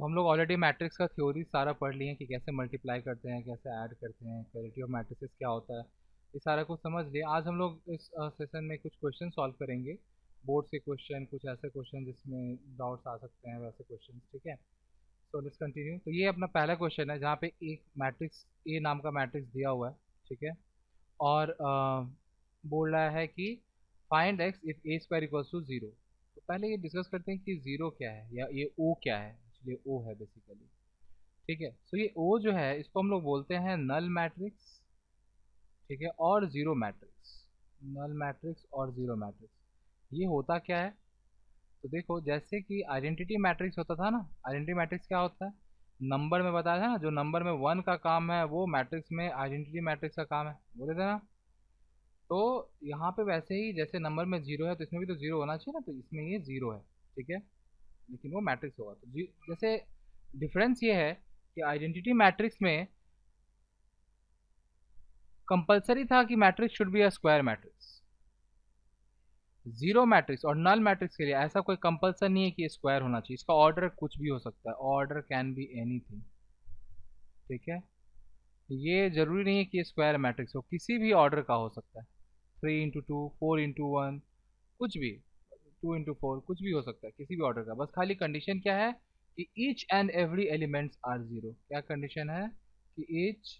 हम लोग already matrix का थ्योरी सारा पढ़ लिए हैं कि कैसे मल्टीप्लाई करते हैं, कैसे ऐड करते हैं, क्वालिटी ऑफ मैट्रिसेस क्या होता है, ये सारा कुछ समझ लिए। आज हम लोग इस सेशन में कुछ क्वेश्चन सॉल्व करेंगे, बोर्ड के क्वेश्चन, कुछ ऐसे क्वेश्चन जिसमें डाउट्स आ सकते हैं, वैसे क्वेश्चन। ठीक है, सो लेट्स कंटिन्यू। तो ये अपना पहला क्वेश्चन है जहाँ पे एक मैट्रिक्स ए नाम का मैट्रिक्स दिया हुआ है। ठीक है, और बोल रहा है कि find x if A square equals to zero. तो पहले ये डिस्कस करते हैं कि जीरो क्या है या ये ओ क्या है। एक्चुअली ओ है बेसिकली। ठीक है, सो ये ओ जो है इसको हम लोग बोलते हैं नल मैट्रिक्स। ठीक है, और जीरो मैट्रिक्स। नल मैट्रिक्स और जीरो मैट्रिक्स ये होता क्या है? तो देखो, जैसे कि आइडेंटिटी मैट्रिक्स होता था ना, आइडेंटिटी मैट्रिक्स क्या होता है? नंबर में बताया था ना, जो नंबर में वन का काम है वो मैट्रिक्स में आइडेंटिटी मैट्रिक्स का काम है, बोले थे ना। तो यहाँ पे वैसे ही जैसे नंबर में जीरो है तो इसमें भी तो जीरो होना चाहिए ना, तो इसमें ये जीरो है। ठीक है, लेकिन वो मैट्रिक्स होगा। तो जैसे डिफरेंस ये है कि आइडेंटिटी मैट्रिक्स में कंपलसरी था कि matrix should be a square matrix. Zero matrix और नल मैट्रिक्स के लिए ऐसा कोई कंपल्सन नहीं है कि स्क्वायर होना चाहिए। इसका ऑर्डर कुछ भी हो सकता है, ऑर्डर कैन बी एनीथिंग। ठीक है, ये जरूरी नहीं है कि स्क्वायर मैट्रिक्स हो, किसी भी ऑर्डर का हो सकता है। 3 इंटू 2, 4 इंटू 1, कुछ भी, 2 इंटू 4, कुछ भी हो सकता है, किसी भी ऑर्डर का। बस खाली कंडीशन क्या है कि each and every elements are zero. क्या कंडीशन है? कि each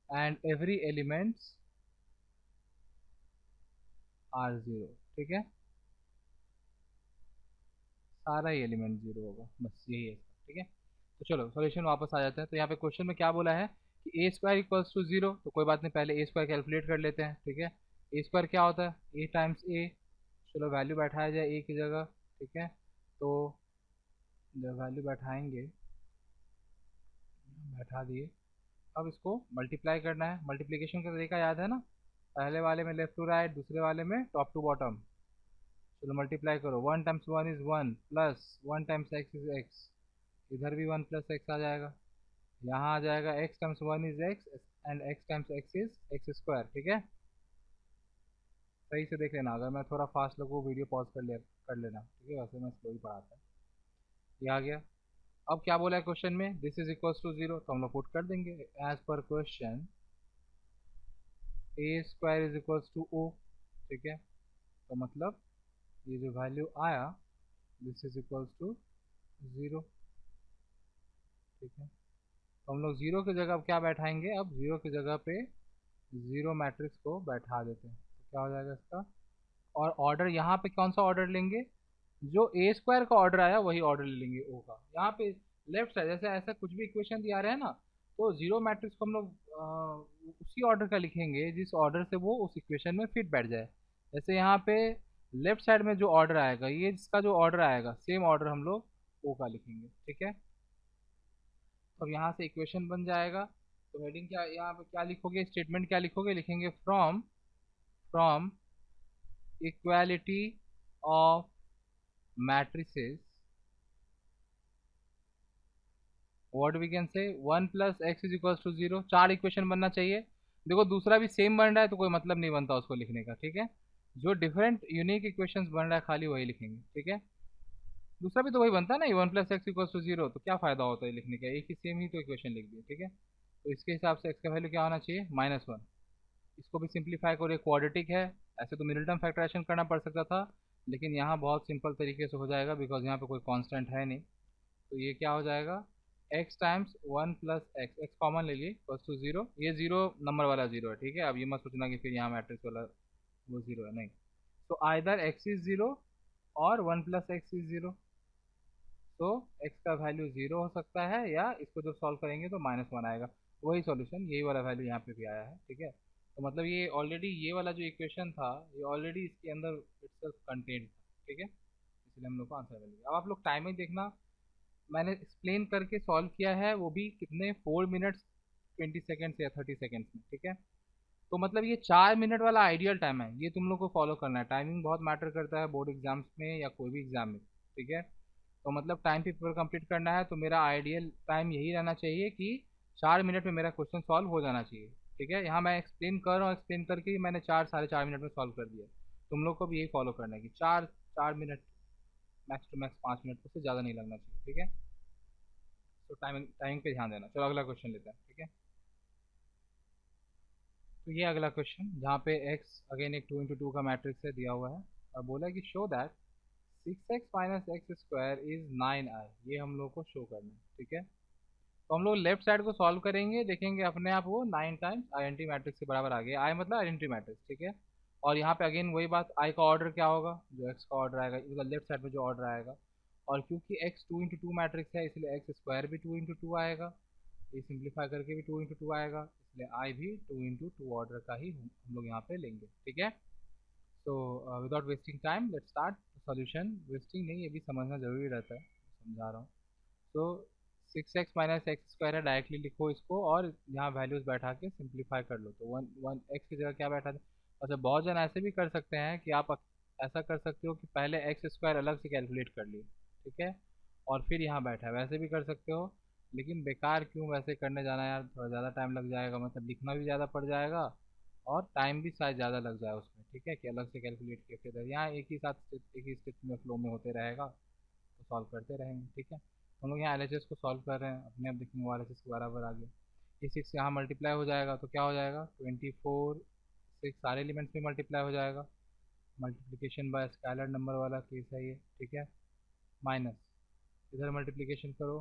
and every elements are zero. ठीक है, सारा ही एलिमेंट जीरो होगा, बस यही है। ठीक है, तो चलो सॉल्यूशन वापस आ जाते हैं। तो यहाँ पे क्वेश्चन में क्या बोला है कि ए स्क्वायर इक्वल्स टू जीरो। तो कोई बात नहीं, पहले ए स्क्वायर कैलकुलेट कर लेते हैं। ठीक है, ए स्क्वायर क्या होता है? ए टाइम्स ए। चलो वैल्यू बैठाया जाए ए की जगह। ठीक है, तो जब वैल्यू बैठाएंगे, बैठा दिए, अब इसको मल्टीप्लाई करना है। मल्टीप्लिकेशन का तरीका याद है ना? पहले वाले में लेफ्ट टू राइट, दूसरे वाले में टॉप टू बॉटम। चलो मल्टीप्लाई करो। 1 times 1 is 1, plus 1 times x is x। इधर भी 1 प्लस x आ जाएगा। यहाँ आ जाएगा x times 1 is x and x times x is x square. ठीक है, सही से देख लेना, अगर मैं थोड़ा फास्ट लगूँ वीडियो पॉज कर लेना। ठीक है, वैसे मैं स्लो ही पढ़ाता हूँ। ये आ गया। अब क्या बोला है क्वेश्चन में? This is equals to zero, तो हम लोग पुट कर देंगे as per question A square is equals to O. ठीक है, तो मतलब ये जो वैल्यू आया this is equals to zero. ठीक है, तो हम लोग जीरो की जगह अब क्या बैठाएंगे? अब जीरो की जगह पे जीरो मैट्रिक्स को बैठा देते हैं। तो क्या हो जाएगा इसका? और ऑर्डर यहाँ पे कौन सा ऑर्डर लेंगे? जो ए स्क्वायर का ऑर्डर आया वही ऑर्डर ले लेंगे ओ का। यहाँ पे लेफ्ट साइड जैसे ऐसा कुछ भी इक्वेशन दिया रहे हैं ना, तो जीरो मैट्रिक्स को हम लोग उसी ऑर्डर का लिखेंगे जिस ऑर्डर से वो उस इक्वेशन में फिट बैठ जाए। जैसे यहाँ पे लेफ्ट साइड में जो ऑर्डर आएगा, ये जिसका जो ऑर्डर आएगा सेम ऑर्डर हम लोग ओ का लिखेंगे। ठीक है, तो अब यहाँ से इक्वेशन बन जाएगा। तो हेडिंग क्या, यहाँ पे क्या लिखोगे, स्टेटमेंट क्या लिखोगे? लिखेंगे from from equality of matrices what we can say 1 plus x is equals to zero. चार इक्वेशन बनना चाहिए। देखो दूसरा भी सेम बन रहा है तो कोई मतलब नहीं बनता उसको लिखने का। ठीक है, जो डिफरेंट यूनिक इक्वेशंस बन रहा है खाली वही लिखेंगे। ठीक है, दूसरा भी तो वही बनता है ना, 1 plus x equals to zero, तो क्या फायदा होता है लिखने का? एक ही सेम ही तो इक्वेशन लिख दिए। ठीक है, तो इसके हिसाब से x का वैल्यू क्या होना चाहिए? -1। इसको भी सिंप्लीफाई करो, क्वाड्रेटिक है। ऐसे तो मिडिल टर्म फैक्टराइजेशन करना पड़ सकता था, लेकिन यहाँ बहुत सिंपल तरीके से हो जाएगा बिकॉज यहाँ पे कोई कांस्टेंट है नहीं। तो ये क्या हो जाएगा? x times 1 plus x, x common ले लिए, प्लस टू जीरो। ये जीरो नंबर वाला जीरो है। ठीक है, अब ये मत सोचना कि फिर यहाँ मैट्रिक्स वाला वो जीरो है, नहीं। तो आइदर x इज जीरो और 1 प्लस x इज जीरो। तो x का वैल्यू जीरो हो सकता है, या इसको जब सॉल्व करेंगे तो -1 आएगा। वही सॉल्यूशन, यही वाला वैल्यू यहाँ पे भी आया है। ठीक है, तो मतलब ये ऑलरेडी ये वाला जो इक्वेशन था ये ऑलरेडी इसके अंदर इटसेल्फ कंटेंट था। ठीक है, इसलिए हम लोग को आंसर मिल गया। अब आप लोग टाइमिंग देखना, मैंने एक्सप्लेन करके सॉल्व किया है, वो भी कितने 4 मिनट्स 20 सेकेंड्स या 30 सेकेंड्स में। ठीक है, तो मतलब ये 4 मिनट वाला आइडियल टाइम है, ये तुम लोग को फॉलो करना है। टाइमिंग बहुत मैटर करता है बोर्ड एग्जाम्स में या कोई भी एग्जाम में। ठीक है, तो मतलब टाइम पे पेपर कंप्लीट करना है तो मेरा आइडियल टाइम यही रहना चाहिए कि 4 मिनट में मेरा क्वेश्चन सॉल्व हो जाना चाहिए। ठीक है, यहाँ मैं एक्सप्लेन कर रहा हूँ, एक्सप्लेन करके ही मैंने 4 साढ़े 4 मिनट में सॉल्व कर दिया। तुम लोग को भी यही फॉलो करना है कि 4 4 minute max to max 5 minute, उससे ज़्यादा नहीं लगना चाहिए, ठीक है। तो टाइमिंग पे ध्यान देना। चलो अगला क्वेश्चन लेते हैं, ठीक है। तो ये अगला क्वेश्चन जहाँ पे x अगेन एक 2 × 2 का मैट्रिक्स है दिया हुआ है, और बोला है कि show that 6x minus x square is 9i, ये हम लोग को शो करना है, ठीक है। तो हम लोग लेफ्ट साइड को सॉल्व करेंगे, देखेंगे अपने आप वो 9 टाइम्स आइडेंटिटी मैट्रिक्स के बराबर आ गया। आई मतलब आइडेंटिटी मैट्रिक्स, ठीक है। और यहाँ पे अगेन वही बात, आई का ऑर्डर क्या होगा, जो एक्स का ऑर्डर आएगा, इधर लेफ्ट साइड में जो ऑर्डर आएगा। और क्योंकि एक्स 2 × 2 मैट्रिक्स है, इसलिए एक्स स्क्वायर भी 2 × 2 आएगा, ये सिंप्लीफाई करके भी 2 × 2 आएगा, इसलिए आई भी 2 × 2 ऑर्डर का ही हम लोग यहाँ पे लेंगे, ठीक है। So without wasting time let's start solution. Wasting नहीं, ये भी समझना जरूरी रहता है, समझा रहा हूँ। तो 6x माइनस एक्स स्क्वायर है, डायरेक्टली लिखो इसको और यहाँ वैल्यूज बैठा के सिंप्लीफाई कर लो। तो वन वन एक्स की जगह क्या बैठा दे। अच्छा, बहुत जन ऐसे भी कर सकते हैं कि आप ऐसा कर सकते हो कि पहले एक्स स्क्वायर अलग से कैलकुलेट कर लिए, ठीक है, और फिर यहाँ बैठा है, वैसे भी कर सकते हो। लेकिन बेकार क्यों वैसे करने जाना यार, थोड़ा ज़्यादा टाइम लग जाएगा, मतलब लिखना भी ज़्यादा पड़ जाएगा और टाइम भी शायद ज़्यादा लग जाए उसमें, ठीक है, कि अलग से कैलकुलेट किया फिर यहाँ एक ही साथ एक ही स्टेप में फ्लो में होते रहेगा, तो सॉल्व करते रहेंगे, ठीक है। हम लोग यहाँ एल को सॉल्व कर रहे हैं, अपने आप देखेंगे वो एल के बराबर आ गया। ये 6 यहाँ मल्टीप्लाई हो जाएगा तो क्या हो जाएगा, 24, 6 सारे एलिमेंट्स में मल्टीप्लाई हो जाएगा, मल्टीप्लिकेशन बाय स्केलर नंबर वाला केस है ये, ठीक है। माइनस इधर मल्टीप्लिकेशन करो,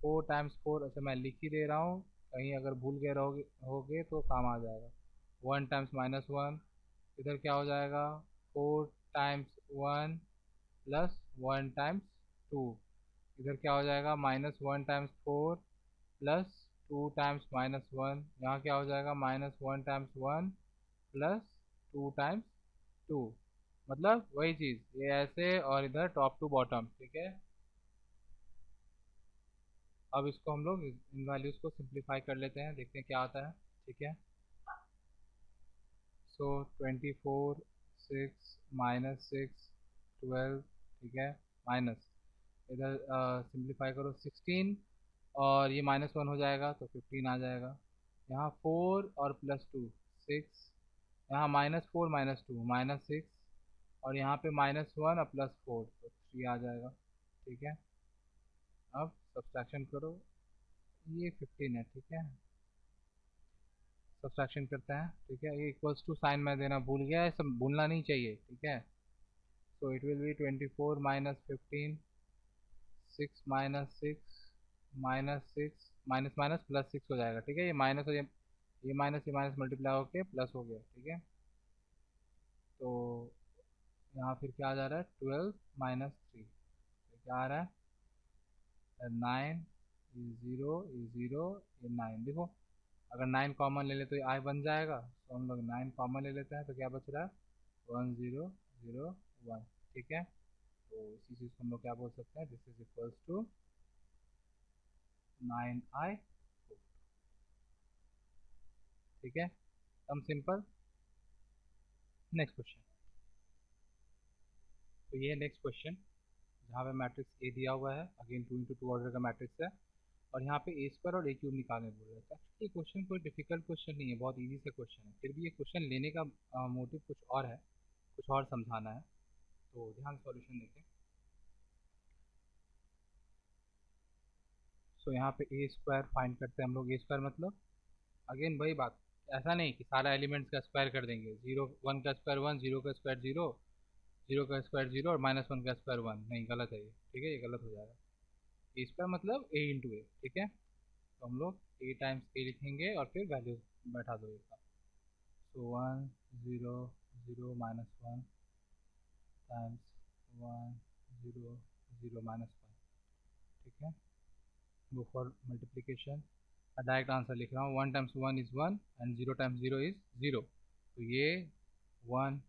4 × 4, अच्छा मैं लिख ही दे रहा हूँ, कहीं अगर भूल गए होगे तो काम आ जाएगा। 1 × -1, इधर क्या हो जाएगा, 4 × 1 प्लस 1 × 2, इधर क्या हो जाएगा, -1 × 4 प्लस 2 × -1, यहाँ क्या हो जाएगा, -1 × 1 प्लस 2 × 2, मतलब वही चीज़, ये ऐसे और इधर टॉप टू बॉटम, ठीक है। अब इसको हम लोग इन वैल्यूज़ को सिंप्लीफाई कर लेते हैं, देखते हैं क्या आता है, ठीक है। सो 24, 6 -6 12, ठीक है, माइनस इधर सिंप्लीफाई करो 16, और ये -1 हो जाएगा तो 15 आ जाएगा। यहाँ 4 और +2 6, यहाँ -4 -2 -6, और यहाँ पे -1 और +4 तो 3 आ जाएगा, ठीक है। अब सब्सट्रैक्शन करो, ये 15 है, ठीक है। सब्सट्रैक्शन करते हैं, ठीक है। ये इक्वल्स टू साइन मैं देना भूल गया है, सब भूलना नहीं चाहिए, ठीक है। So it will be 24 -15, 6 -6 -6 minus minus +6 हो जाएगा, ठीक है। ये माइनस और ये माइनस मल्टीप्लाई होके प्लस हो गया, ठीक है। तो यहाँ फिर क्या आ जा रहा है, 12 -3, तो क्या आ रहा है, 9, 0 0, ये 9, देखो अगर 9 कॉमन ले ले तो ये आई बन जाएगा, तो हम लोग 9 कॉमन ले लेते हैं, तो क्या बच रहा है, 1 0 0 1, ठीक है। तो इसी चीज़ को हम लोग क्या बोल सकते हैं, this is equals to 9i, ठीक है। हम सिंपल नेक्स्ट क्वेश्चन। तो ये नेक्स्ट क्वेश्चन जहाँ पे मैट्रिक्स ए दिया हुआ है, अगेन 2 × 2 ऑर्डर का मैट्रिक्स है, और यहाँ पे ए स्क्वायर और ए क्यूब निकालने बोल रहा था। ये क्वेश्चन कोई डिफिकल्ट क्वेश्चन नहीं है, बहुत इजी सा क्वेश्चन है, फिर भी ये क्वेश्चन लेने का मोटिव कुछ और है, कुछ और समझाना है, तो ध्यान सॉल्यूशन देखें। सो यहाँ पे ए स्क्वायर फाइंड करते हैं हम लोग। ए स्क्वायर मतलब अगेन वही बात, ऐसा नहीं कि सारा एलिमेंट्स का स्क्वायर कर देंगे, 0 1 का स्क्वायर 1, 0 का स्क्वायर 0, 0 का स्क्वायर 0 और -1 का स्क्वायर 1, नहीं गलत है ये, ठीक है, ये गलत हो जाएगा। ए स्क्वायर मतलब a × a, ठीक है। तो हम लोग a टाइम्स a लिखेंगे और फिर वैल्यू बैठा दो इसका। सो 1 0 0 -1 टाइम्स 1 0 0 -1, ठीक है। गो फॉर मल्टीप्लीकेशन, डायरेक्ट आंसर लिख रहा हूँ, 1 × 1 इज़ 1 एंड 0 × 0 इज़ 0, तो ये 1,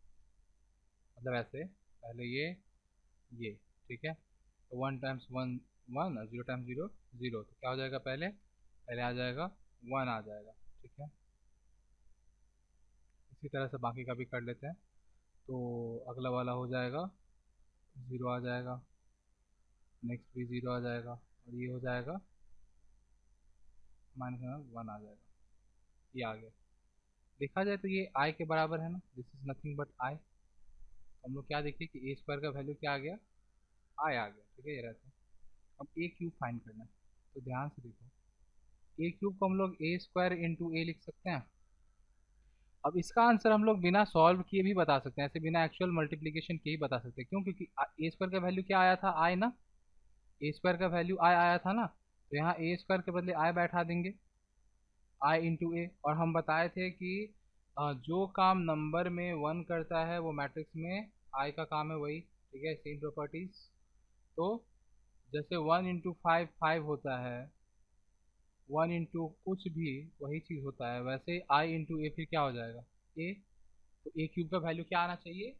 मतलब ऐसे पहले ये, ठीक है। तो 1 × 1 1 और 0 × 0 0, तो क्या हो जाएगा, पहले पहले आ जाएगा 1 आ जाएगा, ठीक है। इसी तरह से बाकी का भी कर लेते हैं। तो अगला वाला हो जाएगा 0 आ जाएगा, नेक्स्ट भी 0 आ जाएगा, और ये हो जाएगा -1 आ जाएगा, ये आ गया। देखा जाए तो ये आई के बराबर है ना, this is nothing but I. तो हम लोग क्या देखिए कि ए स्क्वायर का वैल्यू क्या आ गया, आई आ गया, ठीक है, ये रहता है। अब ए क्यूब फाइंड करना है, तो ध्यान से देखो, ए क्यूब को हम लोग ए स्क्वायर इंटू ए लिख सकते हैं। अब इसका आंसर हम लोग बिना सॉल्व किए भी बता सकते हैं, ऐसे बिना एक्चुअल मल्टीप्लिकेशन के ही बता सकते हैं। क्यों? क्योंकि ए स्क्वायर का वैल्यू क्या आया था, आई ना, ए स्क्वायर का वैल्यू आई आया था ना, तो यहाँ ए स्क्वायर के बदले आई बैठा देंगे, आई इंटू ए। और हम बताए थे कि जो काम नंबर में वन करता है वो मैट्रिक्स में आई का काम है वही, ठीक है, सेम प्रॉपर्टीज। तो जैसे 1 इंटू 5 5 होता है, 1 इंटू कुछ भी वही चीज़ होता है, वैसे आई इंटू ए फिर क्या हो जाएगा, ए। तो ए क्यूब का वैल्यू क्या आना चाहिए,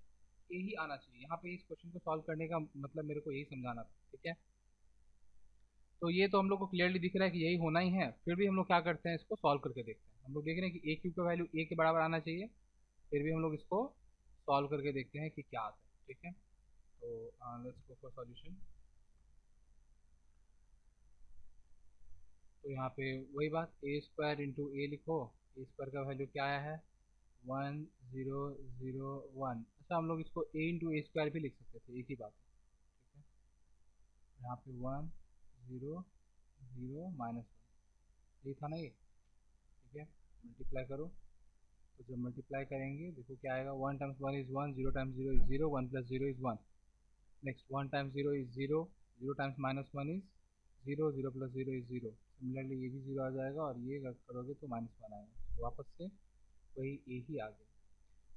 ए ही आना चाहिए। यहाँ पे इस क्वेश्चन को सॉल्व करने का मतलब मेरे को यही समझाना था, ठीक है। तो ये तो हम लोग को क्लियरली दिख रहा है कि यही होना ही है, फिर भी हम लोग क्या करते हैं, इसको सॉल्व करके देखते हैं। हम लोग देख रहे हैं कि ए क्यूब का वैल्यू ए के बराबर आना चाहिए, फिर भी हम लोग इसको सॉल्व करके देखते हैं कि क्या आता है, ठीक है। तो लेट्स गो फॉर सॉल्यूशन। तो यहाँ पे वही बात, ए स्क्वायर इंटू ए लिखो, ए स्क्वायर का वैल्यू क्या आया है, 1001। अच्छा, हम लोग इसको ए इंटू ए स्क्वायर भी लिख सकते थे, एक ही बात है, ठीक है। यहाँ पे 1 0 0 -1 यही था ना ये, ठीक है। मल्टीप्लाई करो, तो जब मल्टीप्लाई करेंगे देखो क्या आएगा, 1 times 1 is 1, 0 times 0 is 0, 1 + 0 is 1। Next 1 times 0 is 0, 0 times -1 is 0, 0 + 0 is 0। Similarly ये भी 0 आ जाएगा, और ये अगर करोगे तो -1 आएगा, तो वापस से वही ए ही आ गया।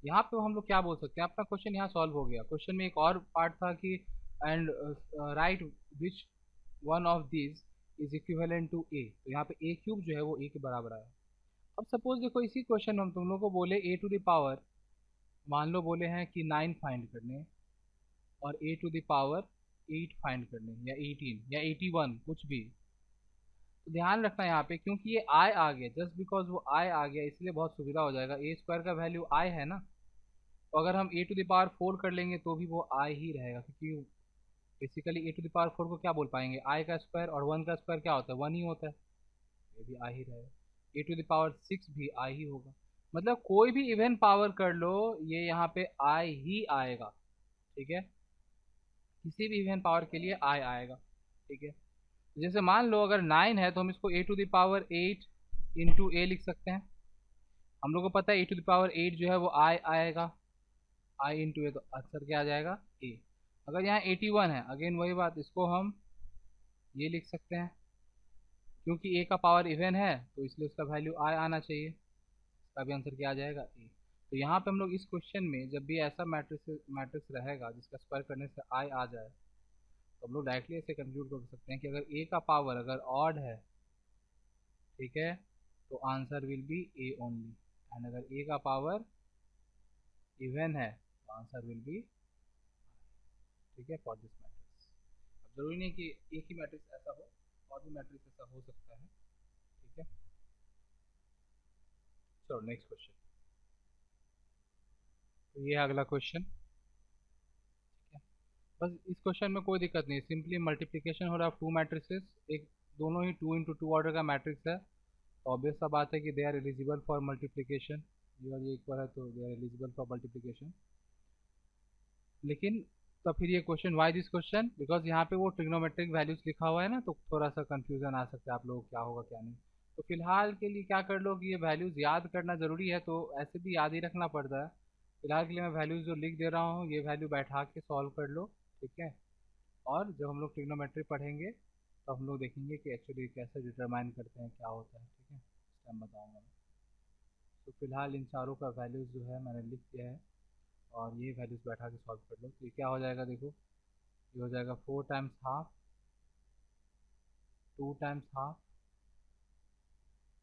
यहाँ पे हम लोग क्या बोल सकते हैं, अपना क्वेश्चन यहाँ सॉल्व हो गया। क्वेश्चन में एक और पार्ट था कि and right which one of this is equivalent to a, तो यहाँ पे ए क्यूब जो है वो ए के बराबर आया। अब सपोज देखो, इसी क्वेश्चन में हम तुम लोग को बोले ए टू द पावर, मान लो बोले हैं कि 9 फाइंड करने, और ए टू द पावर 8 फाइंड करने, या 18 या 81 कुछ भी। तो ध्यान रखना यहाँ पे, क्योंकि ये आई आ गया, जस्ट बिकॉज वो आई आ गया इसलिए बहुत सुविधा हो जाएगा। ए स्क्वायर का वैल्यू आई है ना, तो अगर हम ए टू द पावर 4 कर लेंगे तो भी वो आई ही रहेगा, क्योंकि basically A to the power 4 को क्या बोल पाएंगे, आई का स्क्वायर, और 1 का स्क्वायर क्या होता है, 1 ही होता है, ये भी आई ही रहेगा। ए टू द पावर 6 भी आई ही होगा। मतलब कोई भी इवन पावर कर लो, ये यहाँ पे आई ही आएगा, ठीक है। किसी भी इवन पावर के लिए आई आएगा, ठीक है। जैसे मान लो अगर 9 है तो हम इसको ए टू द पावर 8 इंटू ए लिख सकते हैं। हम लोग को पता है ए टू द पावर 8 जो है वो आई आएगा, आई इंटू ए, तो आंसर क्या आ जाएगा, ए। अगर यहाँ 81 है, अगेन वही बात, इसको हम ये लिख सकते हैं, क्योंकि ए का पावर इवन है तो इसलिए उसका वैल्यू आई आना चाहिए, इसका भी आंसर क्या आ जाएगा, ए। तो यहाँ पे हम लोग इस क्वेश्चन में जब भी ऐसा मैट्रिक्स रहेगा जिसका स्क्वायर करने से आई आ जाए, तो हम लोग डायरेक्टली ऐसे कंक्लूड कर सकते हैं कि अगर ए का पावर अगर ऑड है, ठीक है, तो answer will be A only, and अगर ए का पावर इवन है तो आंसर विल बी, ठीक है, फॉर दिस मैट्रिक्स। अब जरूरी नहीं कि एक ही मैट्रिक्स ऐसा हो, और भी मैट्रिक्स ऐसा हो सकता है, ठीक है। चलो नेक्स्ट क्वेश्चन। तो ये है अगला क्वेश्चन, ठीक है। बस इस क्वेश्चन में कोई दिक्कत नहीं, सिंपली मल्टीप्लिकेशन हो रहा है टू मैट्रिसेस, एक दोनों ही 2 × 2 ऑर्डर का मैट्रिक्स है, तो ऑब्वियस सा बात है कि they are eligible for multiplication, ये इक्वल है तो they are eligible for multiplication. लेकिन तो फिर ये question, why this question, because यहाँ पे वो ट्रिग्नोमेट्रिक वैल्यूज लिखा हुआ है ना, तो थोड़ा सा कंफ्यूजन आ सकता है आप लोगों को, क्या होगा क्या नहीं। तो फिलहाल के लिए क्या कर लो कि ये वैल्यूज याद करना ज़रूरी है, तो ऐसे भी याद ही रखना पड़ता है। फिलहाल के लिए मैं वैल्यूज जो लिख दे रहा हूँ, ये वैल्यू बैठा के सॉल्व कर लो, ठीक है। और जब हम लोग ट्रिग्नोमेट्री पढ़ेंगे तो हम लोग देखेंगे कि एक्चुअली कैसे डिटरमाइन करते हैं, क्या होता है, ठीक है, इस टाइम बताऊँगा मैं। तो फिलहाल इन चारों का वैल्यूज़ जो है मैंने लिख दिया है, और ये वैल्यूज़ बैठा के सॉल्व कर लो, तो ये क्या हो जाएगा देखो, ये हो जाएगा 4 टाइम्स हाफ, 2 टाइम्स हाफ,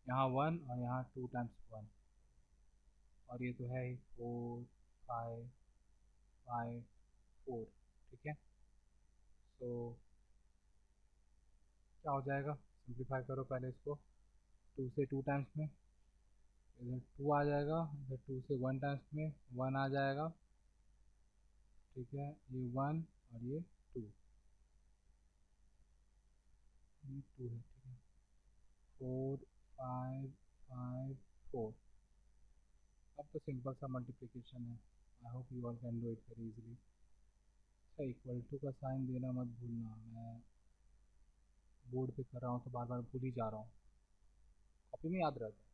यहाँ 1, और यहाँ 2 टाइम्स 1, और ये तो है ही 4 5 5 4, ठीक है। तो क्या हो जाएगा, सिंप्लीफाई करो पहले इसको, 2 से 2 टाइम्स में, इधर 2 आ जाएगा, इधर 2 से 1 टाइम्स में 1 आ जाएगा, ठीक है, ये 1 और ये 2, ये 2 है, ठीक है, 4 5 5 4। अब तो सिंपल सा मल्टीप्लिकेशन है, I hope you all can do it very easily. अच्छा, इक्वल टू का साइन देना मत भूलना, मैं बोर्ड पे कर रहा हूँ तो बार बार भूल ही जा रहा हूँ, कॉपी में याद रहता है,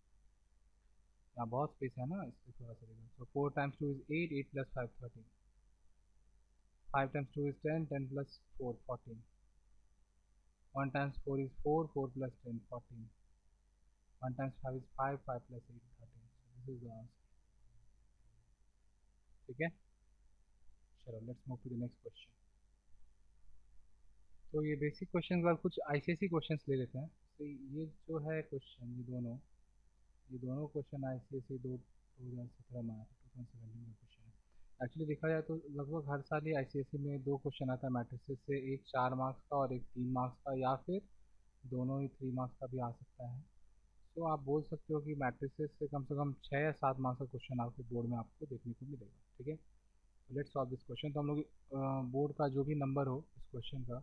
यहाँ बहुत स्पेस है ना इसलिए थोड़ा सा देखना। सो 4 × 2 is 8, 8 + 5 13, 5 × 2 is 10, 10 + 4 14, 1 × 4 is 4, 4 + 10 14, 1 × 5 is 5, 5 + 8 13, so this is the answer। ठीक है, चलो let's move to the next question. तो ये बेसिक क्वेश्चन बाद कुछ आईसीएसई क्वेश्चंस ले लेते हैं। तो ये जो है क्वेश्चन, ये दोनों क्वेश्चन आईसीएसई 2017 में आया था, 2017 का क्वेश्चन है। एक्चुअली देखा जाए तो लगभग हर साल ही आईसीएसई में 2 क्वेश्चन आता है मैट्रिसेस से, एक 4 मार्क्स का और एक 3 मार्क्स का, या फिर दोनों ही 3 मार्क्स का भी आ सकता है। तो आप बोल सकते हो कि मैट्रिसेस से कम 6 या 7 मार्क्स का क्वेश्चन आपके बोर्ड में आपको देखने को मिलेगा। ठीक है, लेट्स सॉल्व दिस क्वेश्चन। तो हम लोग बोर्ड का जो भी नंबर हो इस क्वेश्चन का,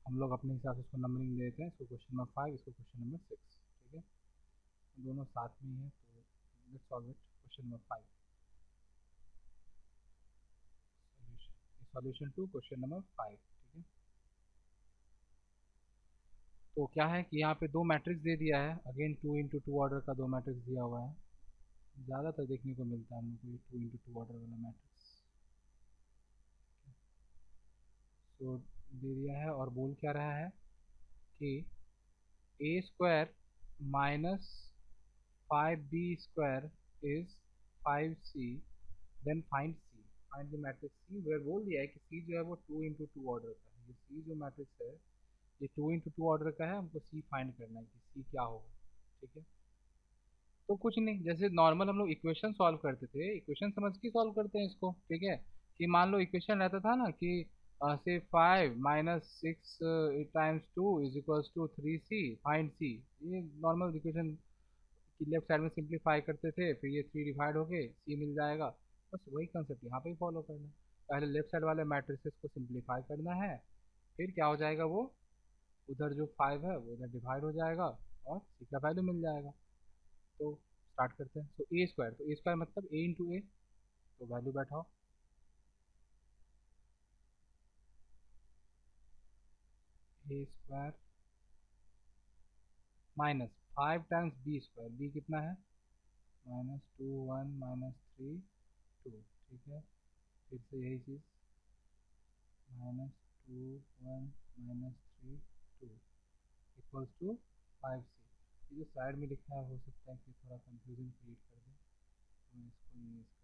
हम लोग अपने हिसाब से इसको नंबरिंग दे देते हैं। इसको क्वेश्चन नंबर 5, इसको क्वेश्चन नंबर 6। ठीक है, दोनों साथ में ही है, तो let's solve it. Question number 5 solution to question number 5। ठीक है, तो क्या है कि यहाँ पे 2 मैट्रिक्स दे दिया है, अगेन 2 × 2 ऑर्डर का 2 मैट्रिक्स दिया हुआ है, ज़्यादातर देखने को मिलता है हम लोग को ये 2 × 2 ऑर्डर वाला मैट्रिक्स। तो दे दिया है और बोल क्या रहा है कि a² - 5b² is 5c, then find c, find the matrix c, where बोल दिया है कि c जो है वो 2 × 2 ऑर्डर का है। ये c जो मैट्रिक्स है ये 2 × 2 ऑर्डर का है, हमको c फाइंड करना है कि c क्या होगा। ठीक है, तो कुछ नहीं, जैसे नॉर्मल हम लोग इक्वेशन सॉल्व करते थे, इक्वेशन समझ के सॉल्व करते हैं इसको। ठीक है, कि मान लो इक्वेशन रहता था ना कि से 5 - 6 × 2 = 3c, फाइंड c। ये नॉर्मल इक्वेशन की लेफ्ट साइड में सिंप्लीफाई करते थे, फिर ये 3 डिवाइड हो गए, c मिल जाएगा। बस वही कंसेप्ट यहाँ पे ही फॉलो करना है। पहले लेफ्ट साइड वाले मैट्रिसेस को सिंप्लीफाई करना है, फिर क्या हो जाएगा, वो उधर जो 5 है वो इधर डिवाइड हो जाएगा और c का वैल्यू मिल जाएगा। तो स्टार्ट करते हैं। तो a² तो a² मतलब a × a, तो value बैठाओ। a² minus 5 × b², b कितना है -2 1 -3 2। ठीक है, फिर से यही चीज़ -2 1 -3 2 इक्वल्स टू 5c। ये जो साइड में लिखा है हो सकता है कि थोड़ा कंफ्यूजन क्रिएट कर दे, तो मैं इसको यूज़ कर देता हूँ।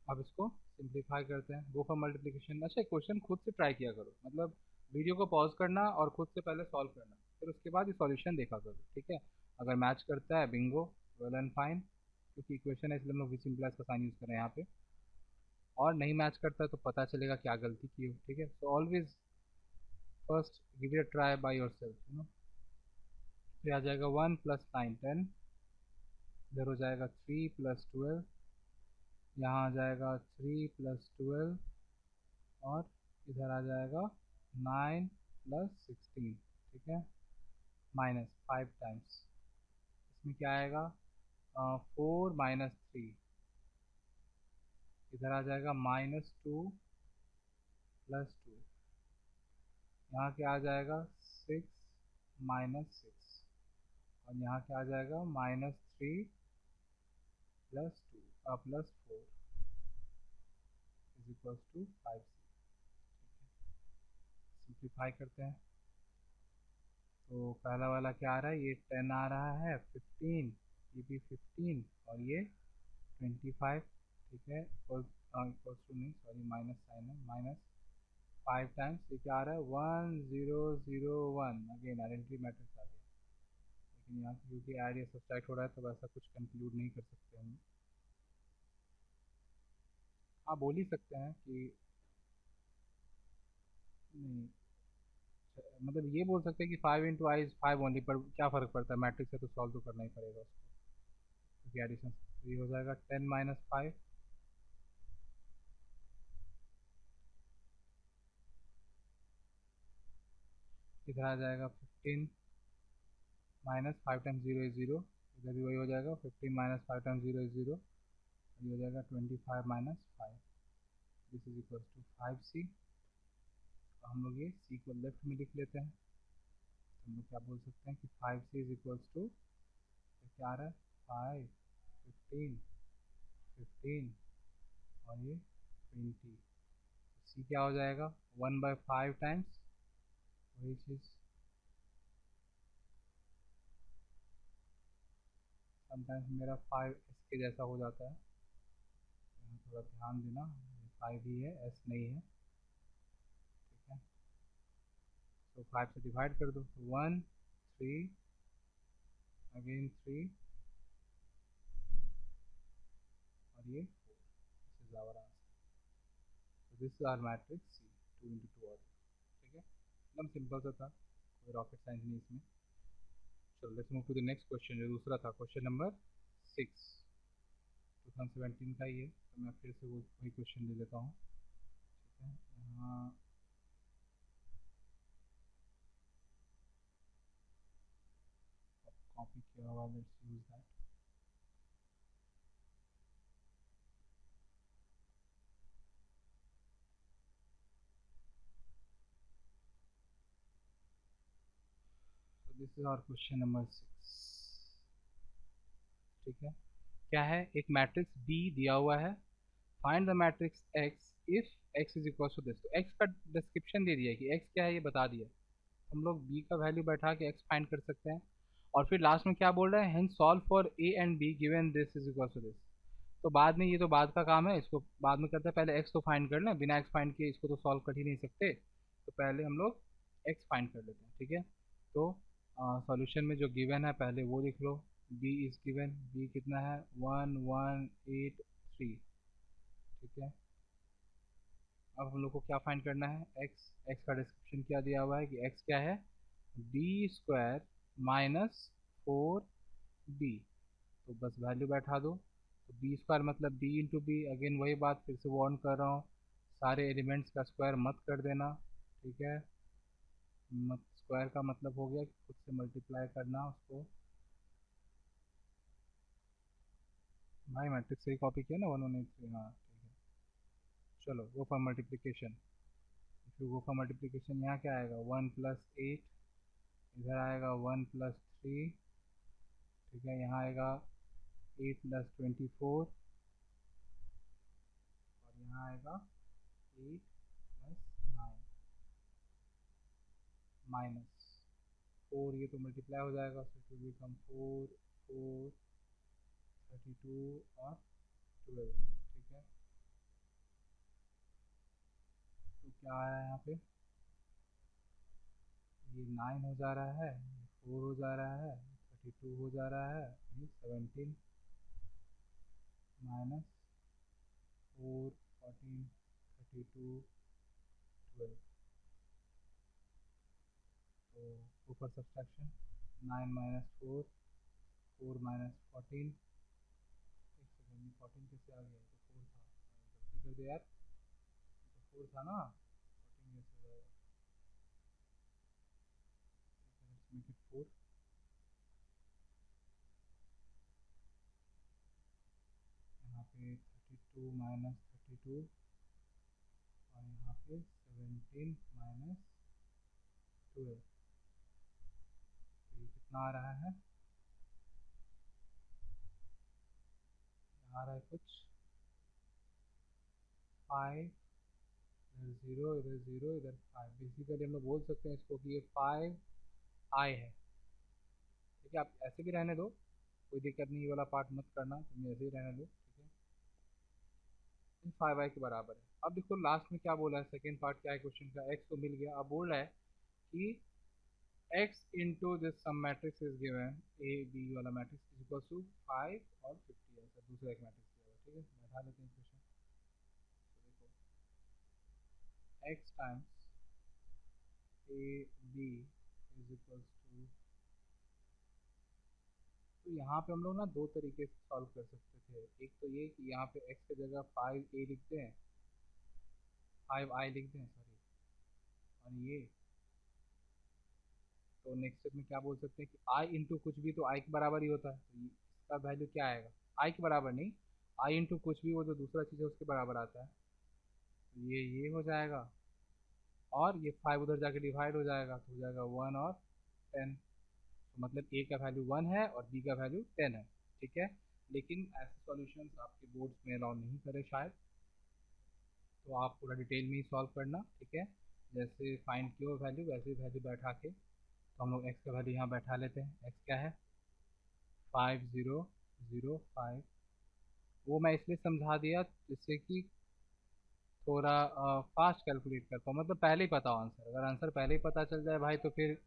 अब इसको सिंप्लीफाई करते हैं, गो फॉर मल्टीप्लिकेशन। अच्छा, क्वेश्चन खुद से ट्राई किया करो, मतलब वीडियो को पॉज करना और खुद से पहले सॉल्व करना, फिर उसके बाद ये सॉल्यूशन देखा करो। ठीक है, अगर मैच करता है बिंगो, वेल एंड फाइन, क्योंकि इक्वेशन है इसलिए हम लोग सिंप्लाइज का साइन यूज़ कर रहे हैं यहाँ पे। और नहीं मैच करता है तो पता चलेगा क्या गलती की हो। ठीक है, so always first give it a try by yourself, फिर आ जाएगा 1 + 9 10, इधर हो जाएगा 3 + 12, यहाँ आ जाएगा 3 + 12, और इधर आ जाएगा 9 + 16। ठीक है, माइनस 5 टाइम्स, इसमें क्या आएगा 4 - 3, इधर आ जाएगा -2 + 2, यहाँ क्या आ जाएगा 6 - 6, और यहाँ क्या आ जाएगा -3 + 2 +4 = 5c। सिंप्लीफाई करते हैं, तो पहला वाला क्या आ रहा है, ये 10 आ रहा है, 15, ये भी 15, और ये 25। ठीक है, इक्वल्स टू नहीं, सॉरी माइनस साइन है, -5 टाइम्स, ये क्या आ रहा है 1 0 0 1, अगेन आइडेंटिटी मैट्रिक्स आ गया। लेकिन यहाँ क्योंकि आइडिया सब्सट्रैक्ट हो रहा है तो वैसा कुछ कंक्लूड नहीं कर सकते हम। हाँ, बोल ही सकते हैं कि नहीं, मतलब ये बोल सकते हैं कि 5 × I is 5 ओनली, पर क्या फ़र्क पड़ता है, मैट्रिक्स है तो सॉल्व तो करना ही पड़ेगा उसको, क्योंकि एडिशन। तो ये हो जाएगा 10 - 5, इधर आ जाएगा 15, -5 टाइम्स 0 is 0, इधर भी वही हो जाएगा, 15 माइनस 5 टाइम्स 0 इज 0, ये हो जाएगा 25 minus 5, this is equal to 5c। तो हम लोग ये c को लेफ्ट में लिख लेते हैं, तो हम लोग क्या बोल सकते हैं कि 5c इज इक्वल्स टू, क्या आ रहा है, 5, 15, 15 और ये 20। सी क्या हो जाएगा, 1/5 टाइम्स वही चीज़। समटाइम्स मेरा 5 इसके जैसा हो जाता है, यहाँ थोड़ा ध्यान देना, 5 ही है, एस नहीं है, ठीक है। तो 5 से डिवाइड कर दो, 1, 3, अगेन 3 और ये 4, दिस इज आवर आंसर। तो this is our matrix C, 2 into 2 order, ठीक है, एकदम सिंपल सा था, कोई रॉकेट साइंस नहीं इसमें। चलो let's move to the next question, जो दूसरा था, क्वेश्चन नंबर 6, 2017 का ही है, तो मैं फिर से वही क्वेश्चन ले लेता हूँ, ठीक है। यहाँ कॉपी किया हुआ, लेट्स यूज दैट। तो this is our question number 6, ठीक है। क्या है, एक मैट्रिक्स बी दिया हुआ है, find the matrix X if X is equal to this. तो एक्स का डिस्क्रिप्शन दे दिया कि एक्स क्या है ये बता दिया, हम लोग बी का वैल्यू बैठा के एक्स फाइंड कर सकते हैं। और फिर लास्ट में क्या बोल रहे हैं, hence solve for A and B given this is equal to this. तो बाद में, ये तो बाद का काम है, इसको बाद में करते हैं, पहले एक्स तो फाइंड कर लें, बिना एक्स फाइंड किए इसको तो सॉल्व कर ही नहीं सकते, तो पहले हम लोग एक्स फाइंड कर लेते हैं, ठीक है। तो सॉल्यूशन में जो गिवन है पहले वो लिख लो, बी इज गिवन, बी कितना है, 1183, ठीक है। अब हम लोग को क्या फाइंड करना है, एक्स। एक्स का डिस्क्रिप्शन क्या दिया हुआ है कि एक्स क्या है, बी स्क्वायर माइनस 4b, तो बस वैल्यू बैठा दो। तो बी स्क्वायर मतलब बी इंटू बी, अगेन वही बात, फिर से वार्न कर रहा हूँ, सारे एलिमेंट्स का स्क्वायर मत कर देना, ठीक है। मत, स्क्वायर का मतलब हो गया कि खुद से मल्टीप्लाई करना उसको। भाई मैट्रिक्स से ही कॉपी किया ना, 1183, हाँ ठीक है। चलो गो for multiplication, if you go for multiplication यहाँ क्या आएगा, 1+8, इधर आएगा 1+3, ठीक है। यहाँ आएगा 8+24 और यहाँ आएगा 8+9 माइनस 4, ये तो मल्टीप्लाई हो जाएगा, so it will become 4, 4, 32 और 12, ठीक है। तो क्या आया यहाँ पे, ये 9 हो जा रहा है, ये 4 हो जा रहा है, 32 हो जा रहा है, ये 17 माइनस 4, 14, 32, 12, तो ऊपर सब्सट्रैक्शन, 9 माइनस 4, 4 माइनस 14, एक सेकेंड में 14 कैसे आ गया, तो 4 था, गलती कर दे यार, तो 4 था ना, 14 कैसे हो जाएगा, लेट्स मेक इट 4, यहाँ पे 32 माइनस 32 और यहाँ पे 17 माइनस 12, तो ये कितना आ रहा है, आ रहा है कुछ 5, इधर 0, इधर 0, इधर 5, बेसिकली हम लोग बोल सकते हैं इसको कि ये 5i है, ठीक है। आप ऐसे भी रहने दो, कोई दिक्कत नहीं, ये वाला पार्ट मत करना, तुम ऐसे ही रहने दो, ठीक है। 5i के बराबर है। अब देखो लास्ट में क्या बोला है, सेकेंड पार्ट क्या है क्वेश्चन का, एक्स तो मिल गया, अब बोल रहा है कि x into this some matrix is given, A B वाला मैट्रिक्स इज इक्वल टू 5 और 50, ऐसा दूसरा एक मैट्रिक्स दिया हुआ, ठीक है। बैठा लेते हैं क्वेश्चन, तो देखो x times A B is equal to, तो यहाँ पे हम लोग ना दो तरीके से सॉल्व कर सकते थे, एक तो ये कि यहाँ पे x की जगह 5a लिखते हैं, 5i लिखते हैं, सॉरी, और ये, तो नेक्स्ट स्टेप में क्या बोल सकते हैं कि आई इंटू कुछ भी तो आई के बराबर ही होता है, तो इसका वैल्यू क्या आएगा, आई के बराबर नहीं, आई इंटू कुछ भी वो जो दूसरा चीज़ है उसके बराबर आता है, तो ये हो जाएगा, और ये 5 उधर जाके डिवाइड हो जाएगा, तो हो जाएगा 1 और 10। तो मतलब ए का वैल्यू 1 है और बी का वैल्यू 10 है, ठीक है। लेकिन ऐसे सॉल्यूशंस आपके बोर्ड्स में अलाउ नहीं करे शायद, तो आप पूरा डिटेल में ही सॉल्व करना, ठीक है। जैसे फाइंड की वैल्यू वैसे वैल्यू बैठा के, तो हम लोग एक्स का वैल्यू यहाँ बैठा लेते हैं। एक्स क्या है, 5005। वो मैं इसलिए समझा दिया जिससे कि थोड़ा फास्ट कैलकुलेट कर पाओ, मतलब पहले ही पता हो आंसर, अगर आंसर पहले ही पता चल जाए भाई तो फिर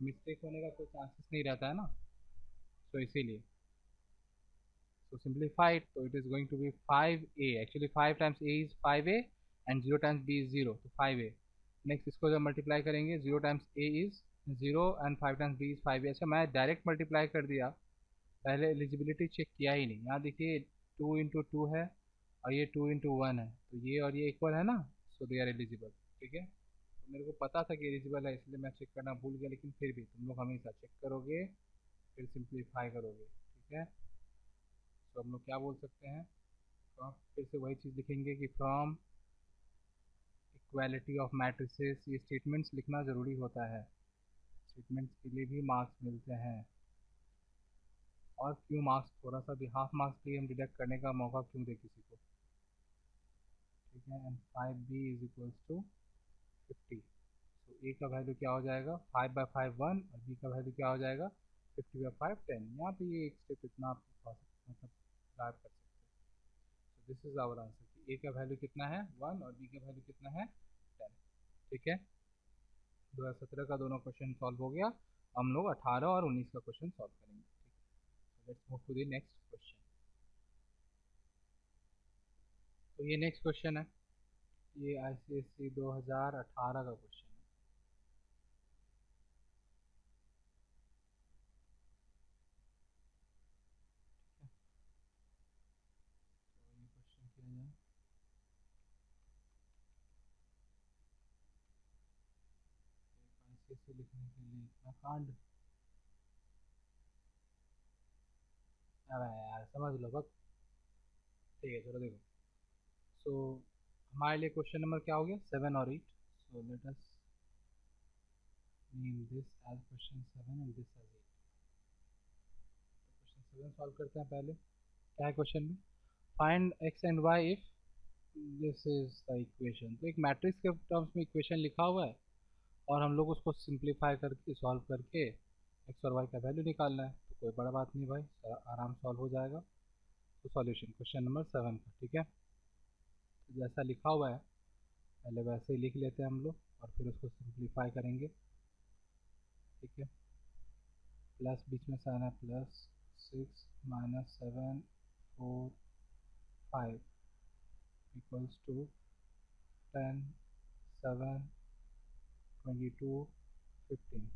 मिस्टेक होने का कोई चांसेस नहीं रहता है ना, तो इसीलिए so simplify it, so it is going to be 5a, actually 5 times a is 5a and 0 times b is 0, तो 5a। नेक्स्ट इसको जब मल्टीप्लाई करेंगे 0 times a is 0 and 5 times b is 5a। अच्छा मैं डायरेक्ट मल्टीप्लाई कर दिया, पहले eligibility check किया ही नहीं। यहाँ देखिए 2 इंटू टू है और ये 2 इंटू वन है, तो ये और ये इक्वल है ना, सो दे आर एलिजिबल, ठीक है। तो मेरे को पता था कि एलिजिबल है, इसलिए मैं चेक करना भूल गया, लेकिन फिर भी तुम लोग हमेशा चेक करोगे फिर सिंप्लीफाई करोगे, ठीक है। तो हम लोग क्या बोल सकते हैं, तो आप फिर से वही चीज़ लिखेंगे कि फ्रॉम इक्वालिटी ऑफ मैट्रिसेस, ये स्टेटमेंट्स लिखना ज़रूरी होता है, स्टेटमेंट्स के लिए भी मार्क्स मिलते हैं। और क्यों मार्क्स, थोड़ा सा भी हाफ मार्क्स भी हम डिडक्ट करने का मौका क्यों दे किसी को, ठीक है। And 5b is equals to 50। तो ए का वैल्यू क्या हो जाएगा, 5/5 1, और बी का वैल्यू क्या हो जाएगा, 50/5 10। यहाँ पे ये एक स्टेप इतना आप मतलब गायब कर सकते हैं। दिस इज आवर आंसर कि ए का वैल्यू कितना है 1 और बी का वैल्यू कितना है 10, ठीक है। 2017 का दोनों क्वेश्चन सॉल्व हो गया, हम लोग 18 और 19 का क्वेश्चन सॉल्व करेंगे, ठीक है। Let's move to the next question. तो ये नेक्स्ट क्वेश्चन है, ये ICSE 2018 का क्वेश्चन है। तो ये क्वेश्चन किया जाए, ICSE लिखने के लिए इतना कांड, अरे यार समझ लो बस, ठीक है चलो देखो। सो हमारे लिए क्वेश्चन नंबर क्या हो गया, 7 और 8। So let us name this as question 7 and this as 8। Question 7 solve करते हैं पहले। क्या है क्वेश्चन में, find X and Y if this is the equation. तो एक मैट्रिक्स के टर्म्स में इक्वेशन लिखा हुआ है और हम लोग उसको सिंप्लीफाई करके सॉल्व करके एक्स और वाई का वैल्यू निकालना है, तो कोई बड़ा बात नहीं भाई, आराम सॉल्व हो जाएगा। तो सॉल्यूशन क्वेश्चन नंबर 7 का, ठीक है। तो जैसा लिखा हुआ है पहले वैसे ही लिख लेते हैं हम लोग और फिर उसको सिंप्लीफाई करेंगे, ठीक है। प्लस बीच में साइन है, +6 - 7 4 5 इक्वल्स टू 10 7 22 15,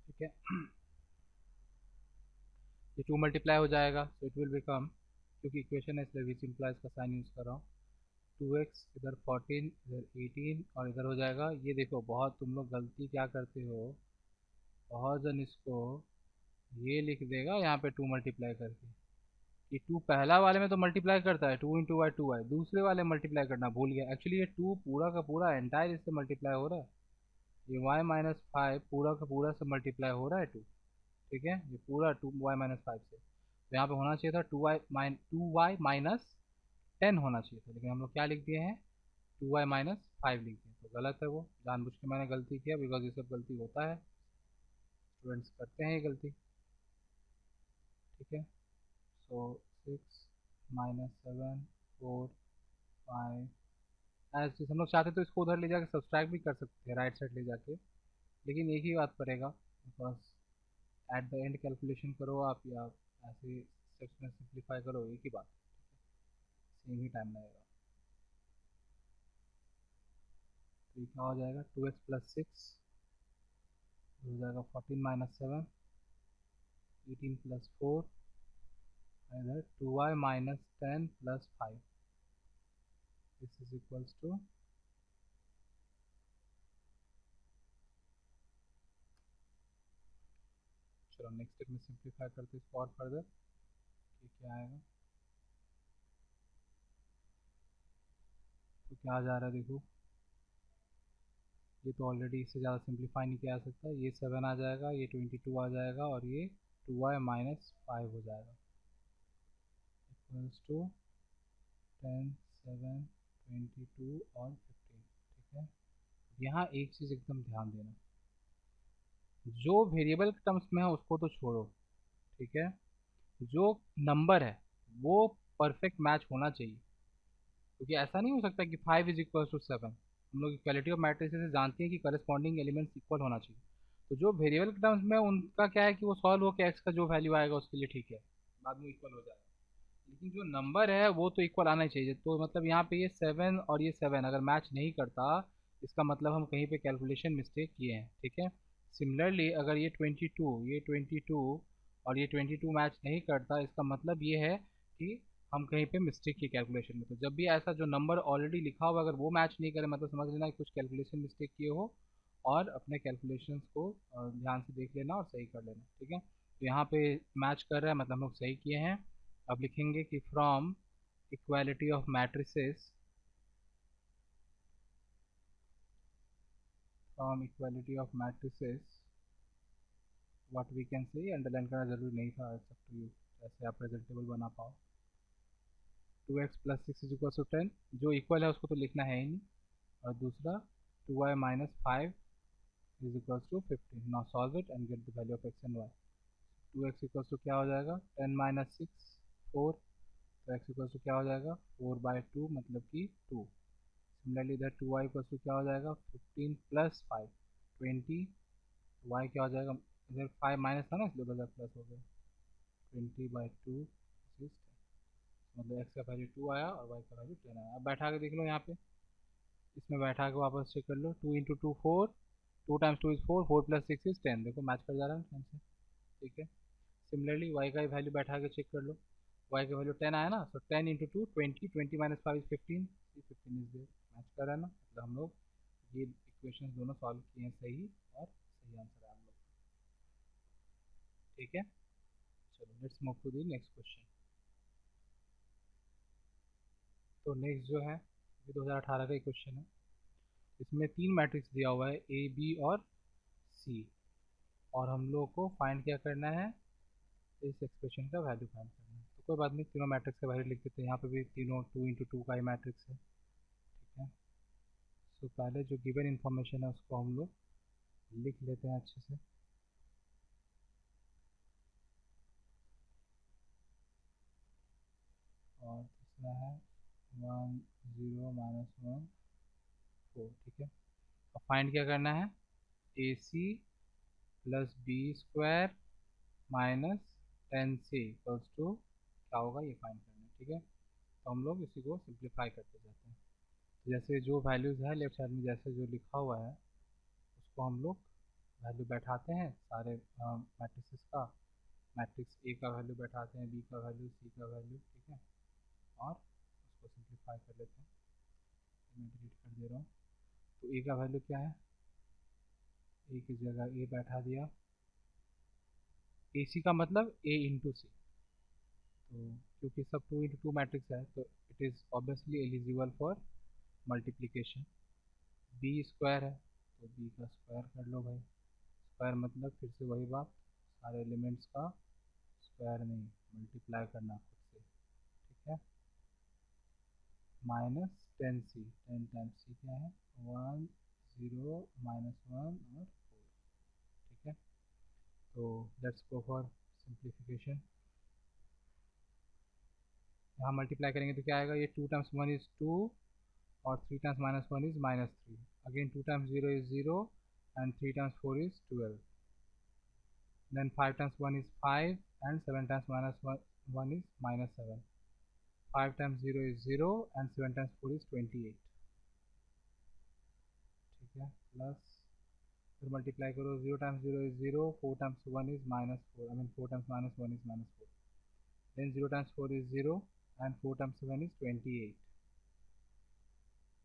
ठीक है। ये 2 मल्टीप्लाई हो जाएगा, तो इट विल बिकम, क्योंकि इक्वेशन है इसलिए वी सिंप्लाइज का साइन यूज़ कर रहा हूँ, 2x इधर 14 इधर 18 और इधर हो जाएगा, ये देखो बहुत तुम लोग गलती क्या करते हो, बहुत जन इसको ये लिख देगा यहाँ पे 2 मल्टीप्लाई करके, कि 2 पहला वाले में तो मल्टीप्लाई करता है 2 इंटू वाई 2y, दूसरे वाले मल्टीप्लाई करना भूल गया। एक्चुअली ये 2 पूरा का पूरा एंटायर इससे मल्टीप्लाई हो रहा है, ये y-5 पूरा का पूरा से मल्टीप्लाई हो रहा है 2, ठीक है। ये पूरा 2y-5 से, तो यहाँ पे होना चाहिए था 2y-10 होना चाहिए था, लेकिन हम लोग क्या लिख दिए हैं 2y-5 लिख दिए, तो गलत है, वो जानबूझ के मैंने गलती किया, बिकॉज ये सब गलती होता है, स्टूडेंट्स करते हैं ये गलती, ठीक है। सो 6 - 7 4 5 ऐसे हम लोग चाहते तो इसको उधर ले जाके सब्सट्रैक्ट भी कर सकते हैं, राइट साइड ले जाके, लेकिन एक ही बात पड़ेगा, because at the end calculation करो आप या ऐसे स्टेप्स में सिंप्लीफाई करो, एक ही बात, सेम ही टाइम लगेगा। तो ये क्या हो जाएगा, 2x + 6 हो जाएगा 14 - 7 18 + 4, इधर 2y - 10 + 5, this is equals to चलो नेक्स्ट स्टेप में सिंप्लीफाई करते हैं इसको और फर्दर कि क्या आएगा। तो क्या आ जा रहा है देखो, ये तो ऑलरेडी इससे ज़्यादा सिंप्लीफाई नहीं किया जा सकता। ये 7 आ जाएगा, ये 22 आ जाएगा और ये 2y माइनस 5 हो जाएगा इक्वल्स टू 10, 7, 22 और 15। ठीक है, यहाँ एक चीज़ एकदम ध्यान देना, जो वेरिएबल के टर्म्स में है उसको तो छोड़ो, ठीक है, जो नंबर है वो परफेक्ट मैच होना चाहिए, क्योंकि ऐसा नहीं हो सकता कि 5 इज इक्वल टू 7। हम लोग इक्वालिटी ऑफ मैट्रिसेस से जानते हैं कि करस्पॉन्डिंग एलिमेंट्स इक्वल होना चाहिए। तो जो वेरिएबल के टर्म्स में उनका क्या है कि वो सॉल्व होकर एक्स का जो वैल्यू आएगा उसके लिए ठीक है, बाद में इक्वल हो जाएगा। लेकिन जो नंबर है वो तो इक्वल आना ही चाहिए। तो मतलब यहाँ पे ये 7 और ये 7 अगर मैच नहीं करता, इसका मतलब हम कहीं पे कैलकुलेशन मिस्टेक किए हैं। ठीक है, सिमिलरली अगर ये 22 और ये 22 मैच नहीं करता, इसका मतलब ये है कि हम कहीं पे मिस्टेक की कैलकुलेशन में। तो जब भी ऐसा जो नंबर ऑलरेडी लिखा हुआ अगर वो मैच नहीं करे, मतलब समझ लेना कि कुछ कैलकुलेशन मिस्टेक किए हो, और अपने कैलकुलेशंस को ध्यान से देख लेना और सही कर लेना। ठीक है, तो यहाँ पे मैच कर रहा है मतलब हम लोग सही किए हैं। अब लिखेंगे कि from equality of matrices, what we can say, underline करना जरूरी नहीं था, इट्स अप टू यू, जैसे आप प्रेजेंटेबल बना पाओ। 2x plus 6 is equal to 10, जो इक्वल है उसको तो लिखना है ही नहीं। और दूसरा 2y minus 5 is equal to 15। Now solve it and get the value of x and y। 2x equal to क्या हो जाएगा, 10 माइनस 6 4, तो x इक्वल टू क्या हो जाएगा 4/2 मतलब कि 2। सिमिलरली इधर 2y इक्वल टू क्या हो जाएगा 15 प्लस 5 20, y क्या हो जाएगा, इधर 5 माइनस था ना इसलिए उधर प्लस हो गया 20/2 मतलब x का वैल्यू 2 आया और y का वैल्यू 10 आया। अब बैठा के देख लो यहाँ पे, इसमें बैठा के वापस चेक कर लो। 2 into 2 4, 2 times 2 is 4, 4 plus 6 is 10। देखो मैच कर जा रहा है ना 10 से। ठीक है, सिमिलरली y का वैल्यू बैठा के चेक कर लो, y का वैल्यू 10 आया ना, तो 10 into 2 20, 20 minus 5 is 15, 15 is there, match कर रहा है ना। मतलब हम लोग ये इक्वेशन दोनों सॉल्व किए हैं सही, और सही आंसर है हम लोग। ठीक है, चलो let's move to the next question. तो नेक्स्ट जो है ये 2018 का ही क्वेश्चन है। इसमें 3 मैट्रिक्स दिया हुआ है ए बी और सी, और हम लोग को फाइंड क्या करना है, इस एक्सप्रेशन का वैल्यू फाइंड करना है। तो कोई बात नहीं, तीनों मैट्रिक्स का वैल्यू लिख देते हैं। यहाँ पे भी तीनों 2 इंटू 2 का ही मैट्रिक्स है। ठीक है, तो पहले जो गिवन इन्फॉर्मेशन है उसको हम लोग लिख लेते हैं अच्छे से। और दूसरा है 1 0 माइनस 1 4। ठीक है, अब फाइंड क्या करना है, a c plus b square minus 10c equals to क्या होगा ये फाइंड करना है। ठीक है, तो हम लोग इसी को सिंप्लीफाई करते जाते हैं। तो जैसे जो वैल्यूज़ है लेफ्ट साइड में जैसे जो लिखा हुआ है उसको हम लोग वैल्यू बैठाते हैं सारे मैट्रिक्स का। मैट्रिक्स ए का वैल्यू बैठाते हैं, बी का वैल्यू, सी का वैल्यू। ठीक है, और उसको सिंप्लीफाई कर लेते हैं। मैं डिलीट कर दे रहा हूँ। तो ए का वैल्यू क्या है, ए की जगह ए बैठा दिया, ए सी का मतलब ए इंटू सी। तो क्योंकि सब 2 इंटू 2 मैट्रिक्स है तो it is obviously eligible for multiplication. B square है तो बी का स्क्वायर कर लो भाई। स्क्वायर मतलब फिर से वही बात, सारे एलिमेंट्स का स्क्वायर नहीं, मल्टीप्लाई करना खुद से। ठीक है, माइनस 10c, 10 टाइम्स सी क्या है 1 0 माइनस 1 और 4। ठीक है, तो लेट्स गो फॉर सिंप्लीफिकेशन। यहाँ मल्टीप्लाई करेंगे तो क्या आएगा, ये 2 टाइम्स 1 इज़ 2 और 3 times minus 1 is minus 3। Again 2 times 0 is 0 and 3 times 4 is 12. Then 5 times 1 is 5 and 7 times minus 1 is minus 7. 5 times 0 is 0 and 7 times 4 is 28. ठीक है, प्लस फिर मल्टीप्लाई करो, 0 times 0 is 0, 4 times 1 is minus 4, I mean 4 times minus 1 is minus 4. Then 0 times 4 is 0 and 4 times 7 is 28.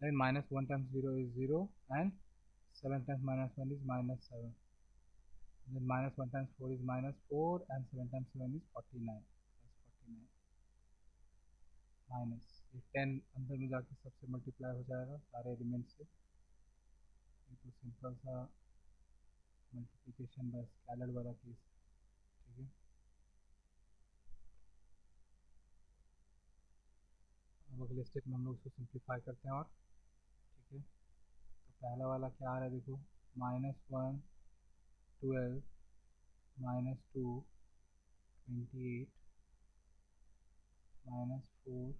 Then minus 1 times 0 is 0 and 7 times minus 1 is minus 7. then minus 1 times 4 is minus 4 and 7 times 7 is 49 plus 49 minus ये 10 अंदर में जाके सबसे multiply हो जाएगा सारे element से। ये तो सिंपल सा मल्टीप्लिकेशन बाय स्केलर वाला केस, ठीक है। अब अगले स्टेप में हम लोग इसको सिंप्लीफाई करते हैं और ठीक है। तो पहला वाला क्या आ रहा है देखो, -1 12 -2 28 -4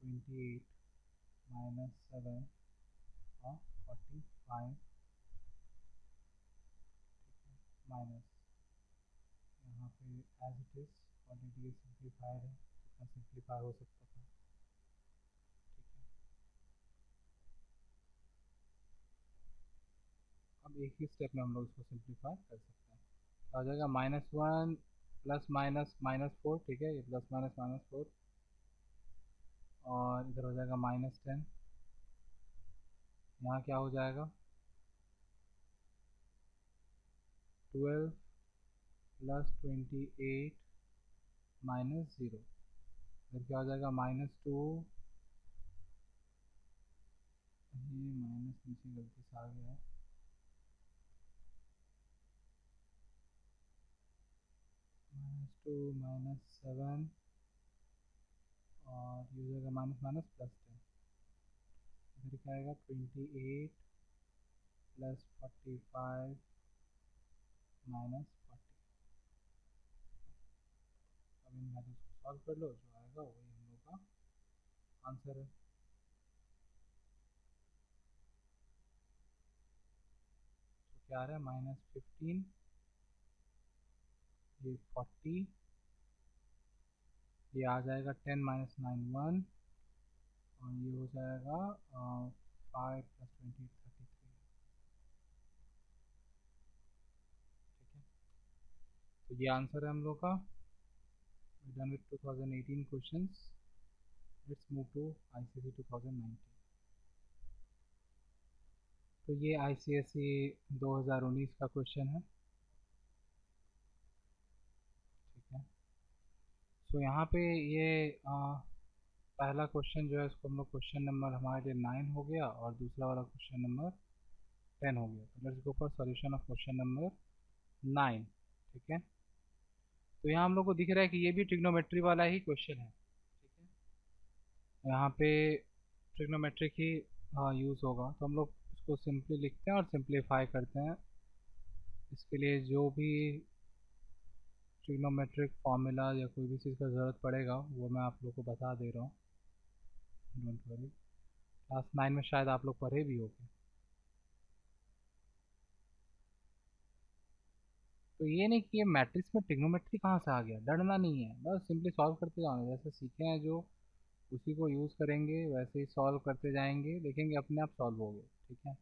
28 -7 और 45 माइनस यहाँ पे एज इट इज़ ऑलरेडी ये सिंप्लीफाइड है, जितना सिंप्लीफाई हो सकता था, ठीक है। अब एक ही स्टेप में हम लोग इसको सिंप्लीफाई कर सकते हैं। क्या हो जाएगा, -1 प्लस माइनस -4, ठीक है, ये प्लस माइनस -4 और इधर हो जाएगा -10। यहाँ क्या हो जाएगा, 12 प्लस 28 -0। इधर क्या हो जाएगा, -2, ये माइनस नीचे गलती से आ गया है, -2 -7 और ये हो जाएगा माइनस माइनस +10। इधर क्या आएगा, 28 प्लस 45 -40। अब इन वैल्यूज को सॉल्व कर लो, जो आएगा वही हम लोग का आंसर है। तो क्या आ रहा है, -15, ये 40, ये आ जाएगा 10 - 9 1 और ये हो जाएगा 5 + 20 33, ठीक है। तो ये आंसर है हम लोग का। Done with 2018 questions. Let's move to ICSE 2019। तो ये ICSE 2019 का क्वेश्चन है, ठीक है। सो यहाँ पे ये पहला क्वेश्चन जो है इसको हम लोग क्वेश्चन नंबर हमारे लिए 9 हो गया और दूसरा वाला क्वेश्चन नंबर 10 हो गया। तो let's go for solution of question number 9, ठीक है। तो यहाँ हम लोग को दिख रहा है कि ये भी ट्रिग्नोमेट्री वाला ही क्वेश्चन है, ठीक है। यहाँ पे ट्रिग्नोमेट्रिक ही यूज़ होगा, तो हम लोग इसको सिंपली लिखते हैं और सिंप्लीफाई करते हैं। इसके लिए जो भी ट्रिग्नोमेट्रिक फार्मूला या कोई भी चीज़ का ज़रूरत पड़ेगा वो मैं आप लोग को बता दे रहा हूँ, डोंट वरी। क्लास 9 में शायद आप लोग पढ़े भी होंगे। तो ये नहीं कि ये मैट्रिक्स में ट्रिग्नोमेट्री कहाँ से आ गया, डरना नहीं है, बस सिंपली सॉल्व करते जाओ। जैसे सीखे हैं जो उसी को यूज़ करेंगे, वैसे ही सॉल्व करते जाएंगे, देखेंगे अपने आप सॉल्व हो गए, ठीक है।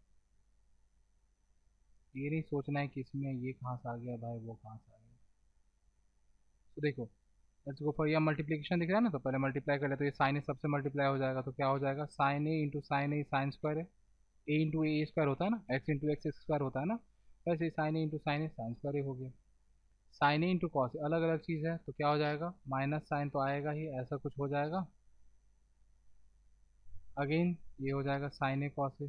ये नहीं सोचना है कि इसमें ये कहाँ से आ गया भाई, वो कहाँ से आ गया। तो देखो, लेट्स गो फॉर, ये मल्टीप्लिकेशन दिख रहा है ना, तो पहले मल्टीप्लाई कर ले, तो ये साइन ए सबसे मल्टीप्लाई हो जाएगा, तो क्या हो जाएगा, साइन ए इंटू साइन ए साइन स्क्वायर है, ए इंटू ए स्क्वायर होता है ना, एक्स इंटू एक्स स्क्वायर होता है ना, वैसे साइन ए इंटू साइन ए साइन स्क्वायर हो गया। Sign A into cos A अलग अलग चीज़ है, तो क्या हो जाएगा, माइनस साइन तो आएगा ही, ऐसा कुछ हो जाएगा। अगेन ये हो जाएगा sign A cos A,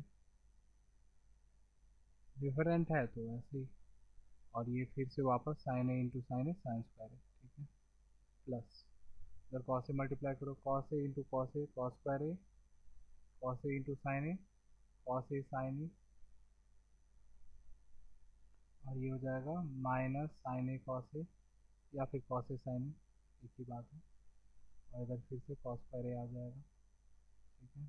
different है तो ऐसे ही, और ये फिर से वापस साइन ए इंटू साइन ए साइन स्क्वायर है, ठीक है। प्लस इधर कॉस ए मल्टीप्लाई करो, cos A into cos A cos square A, cos A into sine A cos A sign ए, और ये हो जाएगा minus sign A cos A या फिर कॉस ए साइन ए, एक ही बात है। और इधर फिर से कॉस स्क्वायर ए आ जाएगा, ठीक है।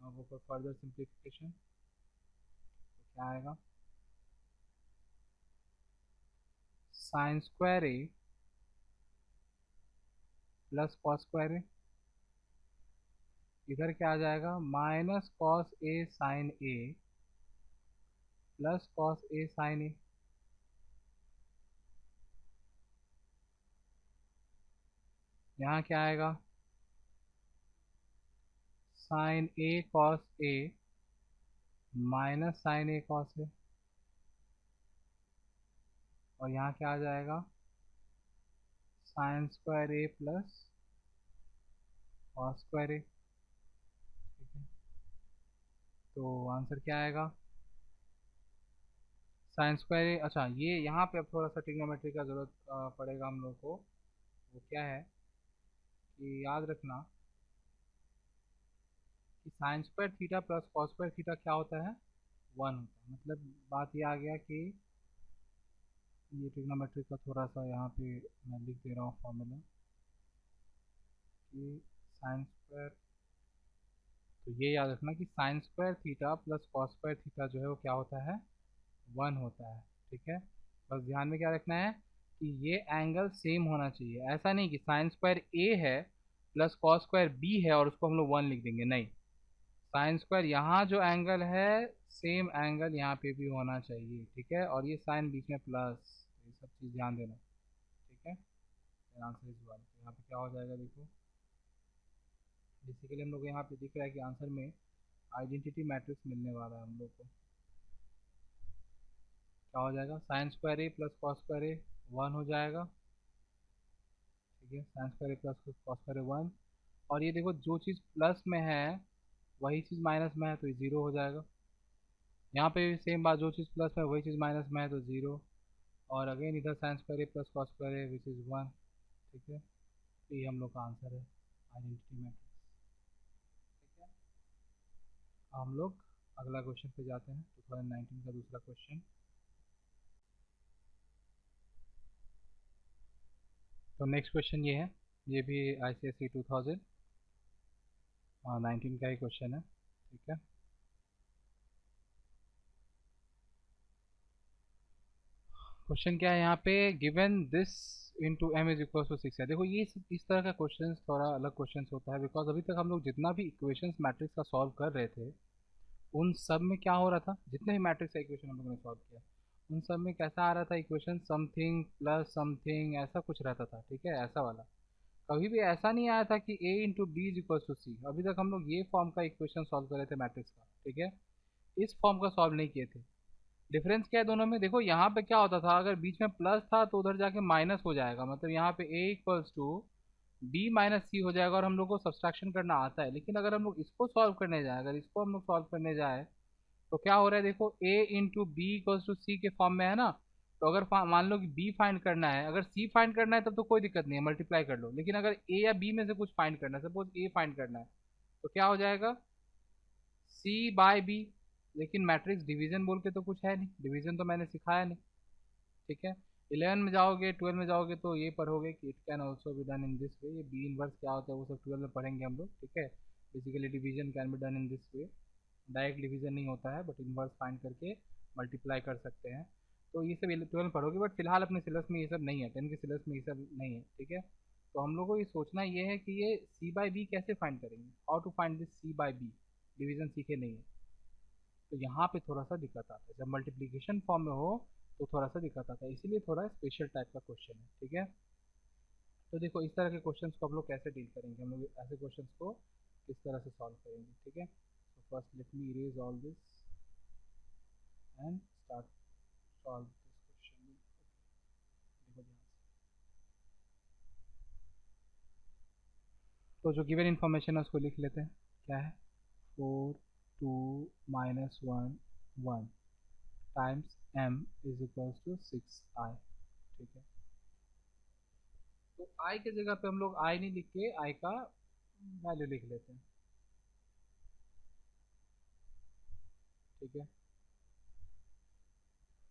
Now go for further simplification. तो क्या आएगा, साइन स्क्वायर ए प्लस कॉस स्क्वायर ए, इधर क्या आ जाएगा, minus cos A sign A plus cos A sign ए। यहाँ क्या आएगा, sign A cos A minus sign A cos A, और यहाँ क्या आ जाएगा, साइन स्क्वायर ए प्लस कॉस स्क्वायर ए। ठीक है, तो आंसर क्या आएगा, साइन स्क्वायर ए। अच्छा, ये यहाँ पे अब थोड़ा सा ट्रिग्नोमेट्री का जरूरत पड़ेगा हम लोग को। वो क्या है कि याद रखना कि sine square theta plus cos square theta क्या होता है, वन होता है। मतलब बात ये आ गया कि ये ट्रिग्नोमेट्री का थोड़ा सा यहाँ पे मैं लिख दे रहा हूँ फॉर्मूला कि साइन स्क्वायर, तो ये याद रखना कि sine square theta plus cos square theta जो है वो क्या होता है, वन होता है। ठीक है, बस ध्यान में क्या रखना है कि ये एंगल सेम होना चाहिए। ऐसा नहीं कि साइन स्क्वायर ए है प्लस कॉस स्क्वायर बी है और उसको हम लोग वन लिख देंगे, नहीं। साइन स्क्वायर यहाँ जो एंगल है सेम एंगल यहाँ पे भी होना चाहिए। ठीक है, और ये साइन बीच में प्लस, ये सब चीज़ ध्यान देना। ठीक है, आंसर इस बार यहाँ पे क्या हो जाएगा, देखो बेसिकली हम लोग यहाँ पे दिख रहा है कि आंसर में आइडेंटिटी मैट्रिक्स मिलने वाला है हम लोग को। क्या हो जाएगा, साइन स्क्वायर ए प्लस कॉस स्क्वायर ए वन हो जाएगा। ठीक है, साइन स्क्वायर ए प्लस कॉस स्क्वायर ए वन। और ये देखो जो चीज़ प्लस में है वही चीज़ माइनस में है तो ये ज़ीरो हो जाएगा। यहाँ पे भी सेम बात, जो चीज़ प्लस में है वही चीज़ माइनस में है तो ज़ीरो। और अगेन इधर sine square A plus cos square A which is one. ठीक है, तो ये हम लोग का आंसर है, आइडेंटिटी मैट्रिक्स। ठीक है, हम लोग अगला क्वेश्चन पे जाते हैं, 2019 का दूसरा क्वेश्चन। तो नेक्स्ट क्वेश्चन ये है, ये भी ICSE 2019 का ही क्वेश्चन है। ठीक है, क्वेश्चन क्या है यहाँ पे, given this into M is equal to six है। देखो ये इस तरह का क्वेश्चन थोड़ा अलग क्वेश्चन होता है, बिकॉज अभी तक हम लोग जितना भी इक्वेशंस मैट्रिक्स का सॉल्व कर रहे थे उन सब में क्या हो रहा था, जितने भी मैट्रिक्स का इक्वेशन हम लोगों ने सॉल्व किया उन सब में कैसा आ रहा था इक्वेशन, समथिंग प्लस समथिंग ऐसा कुछ रहता था। ठीक है, ऐसा वाला कभी भी ऐसा नहीं आया था कि a into b is equal to c. अभी तक हम लोग ये फॉर्म का इक्वेशन सॉल्व कर रहे थे मैट्रिक्स का। ठीक है, इस फॉर्म का सॉल्व नहीं किए थे। डिफरेंस क्या है दोनों में, देखो यहाँ पे क्या होता था, अगर बीच में प्लस था तो उधर जाके माइनस हो जाएगा, मतलब यहाँ पे a equals to b minus c हो जाएगा और हम लोग को सब्सट्रैक्शन करना आता है। लेकिन अगर हम लोग इसको सॉल्व करने जाए, अगर इसको हम लोग सॉल्व करने जाए तो क्या हो रहा है, देखो a into b equals to c के फॉर्म में है ना। तो अगर मान लो कि b फाइंड करना है, अगर c फाइंड करना है तब तो कोई दिक्कत नहीं है, मल्टीप्लाई कर लो। लेकिन अगर a या b में से कुछ फाइंड करना है, सपोज a फाइंड करना है, तो क्या हो जाएगा, c बाय b। लेकिन मैट्रिक्स डिवीजन बोल के तो कुछ है नहीं, डिवीजन तो मैंने सिखाया नहीं। ठीक है, 11 में जाओगे 12 में जाओगे तो ये पढ़ोगे कि it can also be done in this way. ये बी इनवर्स क्या होता है वो सब 12 में पढ़ेंगे हम लोग। ठीक है, basically division can be done in this way, direct division नहीं होता है बट इनवर्स फाइंड करके मल्टीप्लाई कर सकते हैं। तो ये सब 12 में पढ़ोगे, बट फिलहाल अपने सिलेबस में ये सब नहीं है, 10 के सिलेबस में ये सब नहीं है। ठीक है, तो हम लोग को ये सोचना ये है कि ये सी बाई बी कैसे फाइंड करेंगे, how to find this C by B, division सीखे नहीं है। तो यहाँ पे थोड़ा सा दिक्कत आता है, जब मल्टीप्लिकेशन फॉर्म में हो तो थोड़ा सा दिक्कत आता है, इसीलिए थोड़ा स्पेशल टाइप का क्वेश्चन है। ठीक है, तो देखो इस तरह के क्वेश्चंस को हम लोग कैसे डील करेंगे, हम लोग ऐसे क्वेश्चंस को किस तरह से सॉल्व करेंगे। ठीक है, तो first let me erase all this and start solve this question. देखो ध्यान से, तो जो गिवन इन्फॉर्मेशन है उसको लिख लेते हैं। क्या है, 4 2 minus 1 1 times m is equals to 6i। ठीक है, तो i की जगह पे हम लोग i नहीं लिख के i का वैल्यू लिख लेते हैं। ठीक है,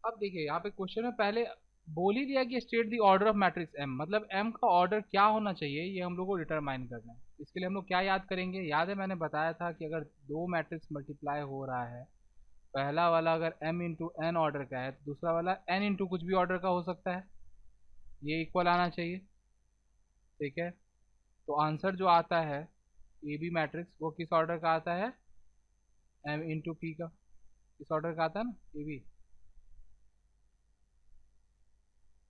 अब देखिए यहाँ पे क्वेश्चन में पहले बोल ही दिया कि state the order of matrix m, मतलब m का ऑर्डर क्या होना चाहिए ये हम लोग को डिटरमाइन करना है। इसके लिए हम लोग क्या याद करेंगे, याद है मैंने बताया था कि अगर दो मैट्रिक्स मल्टीप्लाई हो रहा है, पहला वाला अगर m इंटू एन ऑर्डर का है तो दूसरा वाला n इंटू कुछ भी ऑर्डर का हो सकता है, ये इक्वल आना चाहिए। ठीक है, तो आंसर जो आता है ए बी मैट्रिक्स वो किस ऑर्डर का आता है, m इंटू पी का, इस ऑर्डर का आता है ना ए बी।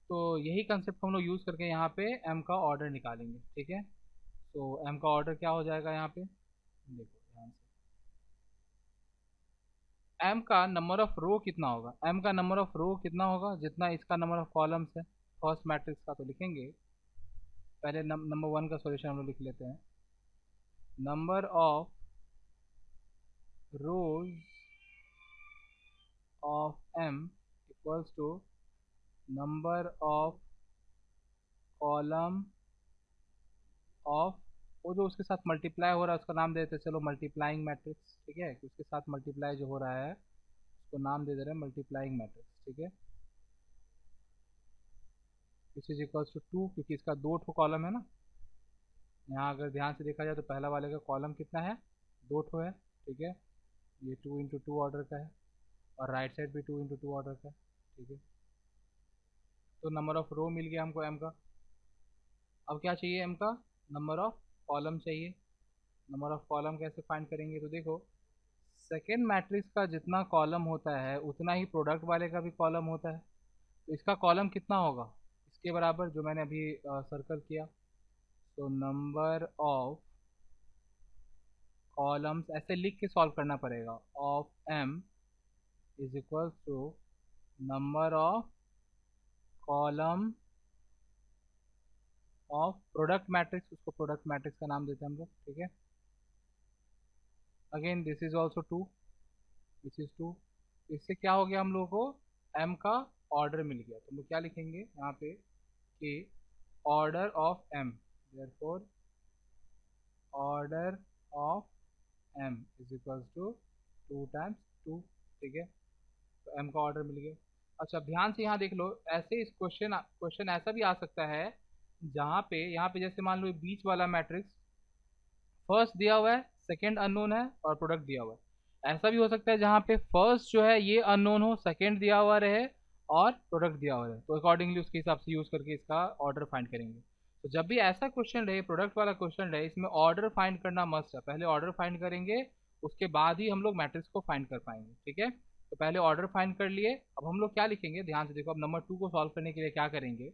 तो यही कंसेप्ट हम लोग यूज़ करके यहाँ पे m का ऑर्डर निकालेंगे। ठीक है, तो m का ऑर्डर क्या हो जाएगा यहाँ पे, देखो ध्यान से, एम का नंबर ऑफ रो कितना होगा, एम का नंबर ऑफ रो कितना होगा जितना इसका नंबर ऑफ कॉलम्स है फर्स्ट मैट्रिक्स का। तो लिखेंगे पहले नंबर वन का सॉल्यूशन हम लोग लिख लेते हैं। Number of rows of M equals to number of column of, वो जो उसके साथ मल्टीप्लाई हो रहा है उसका नाम दे देते हैं, चलो मल्टीप्लाइंग मैट्रिक्स, ठीक है, कि उसके साथ मल्टीप्लाई जो हो रहा है उसको नाम दे दे रहे हैं मल्टीप्लाइंग मैट्रिक्स, ठीक है। विच इज इक्वल्स टू 2, क्योंकि इसका दो ठो कॉलम है ना। यहाँ अगर ध्यान से देखा जाए तो पहला वाले का कॉलम कितना है, दो ठो है, ठीक है। ये 2 × 2 ऑर्डर का है और राइट साइड भी 2 × 2 ऑर्डर का है, ठीक है। तो नंबर ऑफ रो मिल गया हमको एम का। अब क्या चाहिए एम का, नंबर ऑफ कॉलम चाहिए। नंबर ऑफ कॉलम कैसे फाइंड करेंगे, तो देखो सेकेंड मैट्रिक्स का जितना कॉलम होता है उतना ही प्रोडक्ट वाले का भी कॉलम होता है। तो इसका कॉलम कितना होगा, इसके बराबर जो मैंने अभी सर्कल किया। तो नंबर ऑफ कॉलम्स ऐसे लिख के सॉल्व करना पड़ेगा, of M is equal to number of column of product matrix, उसको प्रोडक्ट मैट्रिक्स का नाम देते हैं हम लोग, ठीक है। Again this is also 2, this is 2। इससे क्या हो गया हम लोगों को एम का ऑर्डर मिल गया। तो हम लोग क्या लिखेंगे यहाँ पे कि order of M, therefore order of M is equals to 2 × 2, ठीक है। तो एम का ऑर्डर मिल गया। अच्छा ध्यान से यहाँ देख लो, ऐसे इस क्वेश्चन क्वेश्चन ऐसा भी आ सकता है जहाँ पे यहाँ पे जैसे मान लो बीच वाला मैट्रिक्स फर्स्ट दिया हुआ है, सेकंड अननोन है और प्रोडक्ट दिया हुआ है। ऐसा भी हो सकता है जहाँ पे फर्स्ट जो है ये अननोन हो, सेकंड दिया हुआ रहे और प्रोडक्ट दिया हुआ रहे, तो अकॉर्डिंगली उसके हिसाब से यूज करके इसका ऑर्डर फाइंड करेंगे। तो जब भी ऐसा क्वेश्चन रहे, प्रोडक्ट वाला क्वेश्चन रहे, इसमें ऑर्डर फाइंड करना मस्ट है। पहले ऑर्डर फाइंड करेंगे उसके बाद ही हम लोग मैट्रिक्स को फाइंड कर पाएंगे, ठीक है। तो पहले ऑर्डर फाइंड कर लिए, अब हम लोग क्या लिखेंगे ध्यान से देखो। अब नंबर 2 को सॉल्व करने के लिए क्या करेंगे,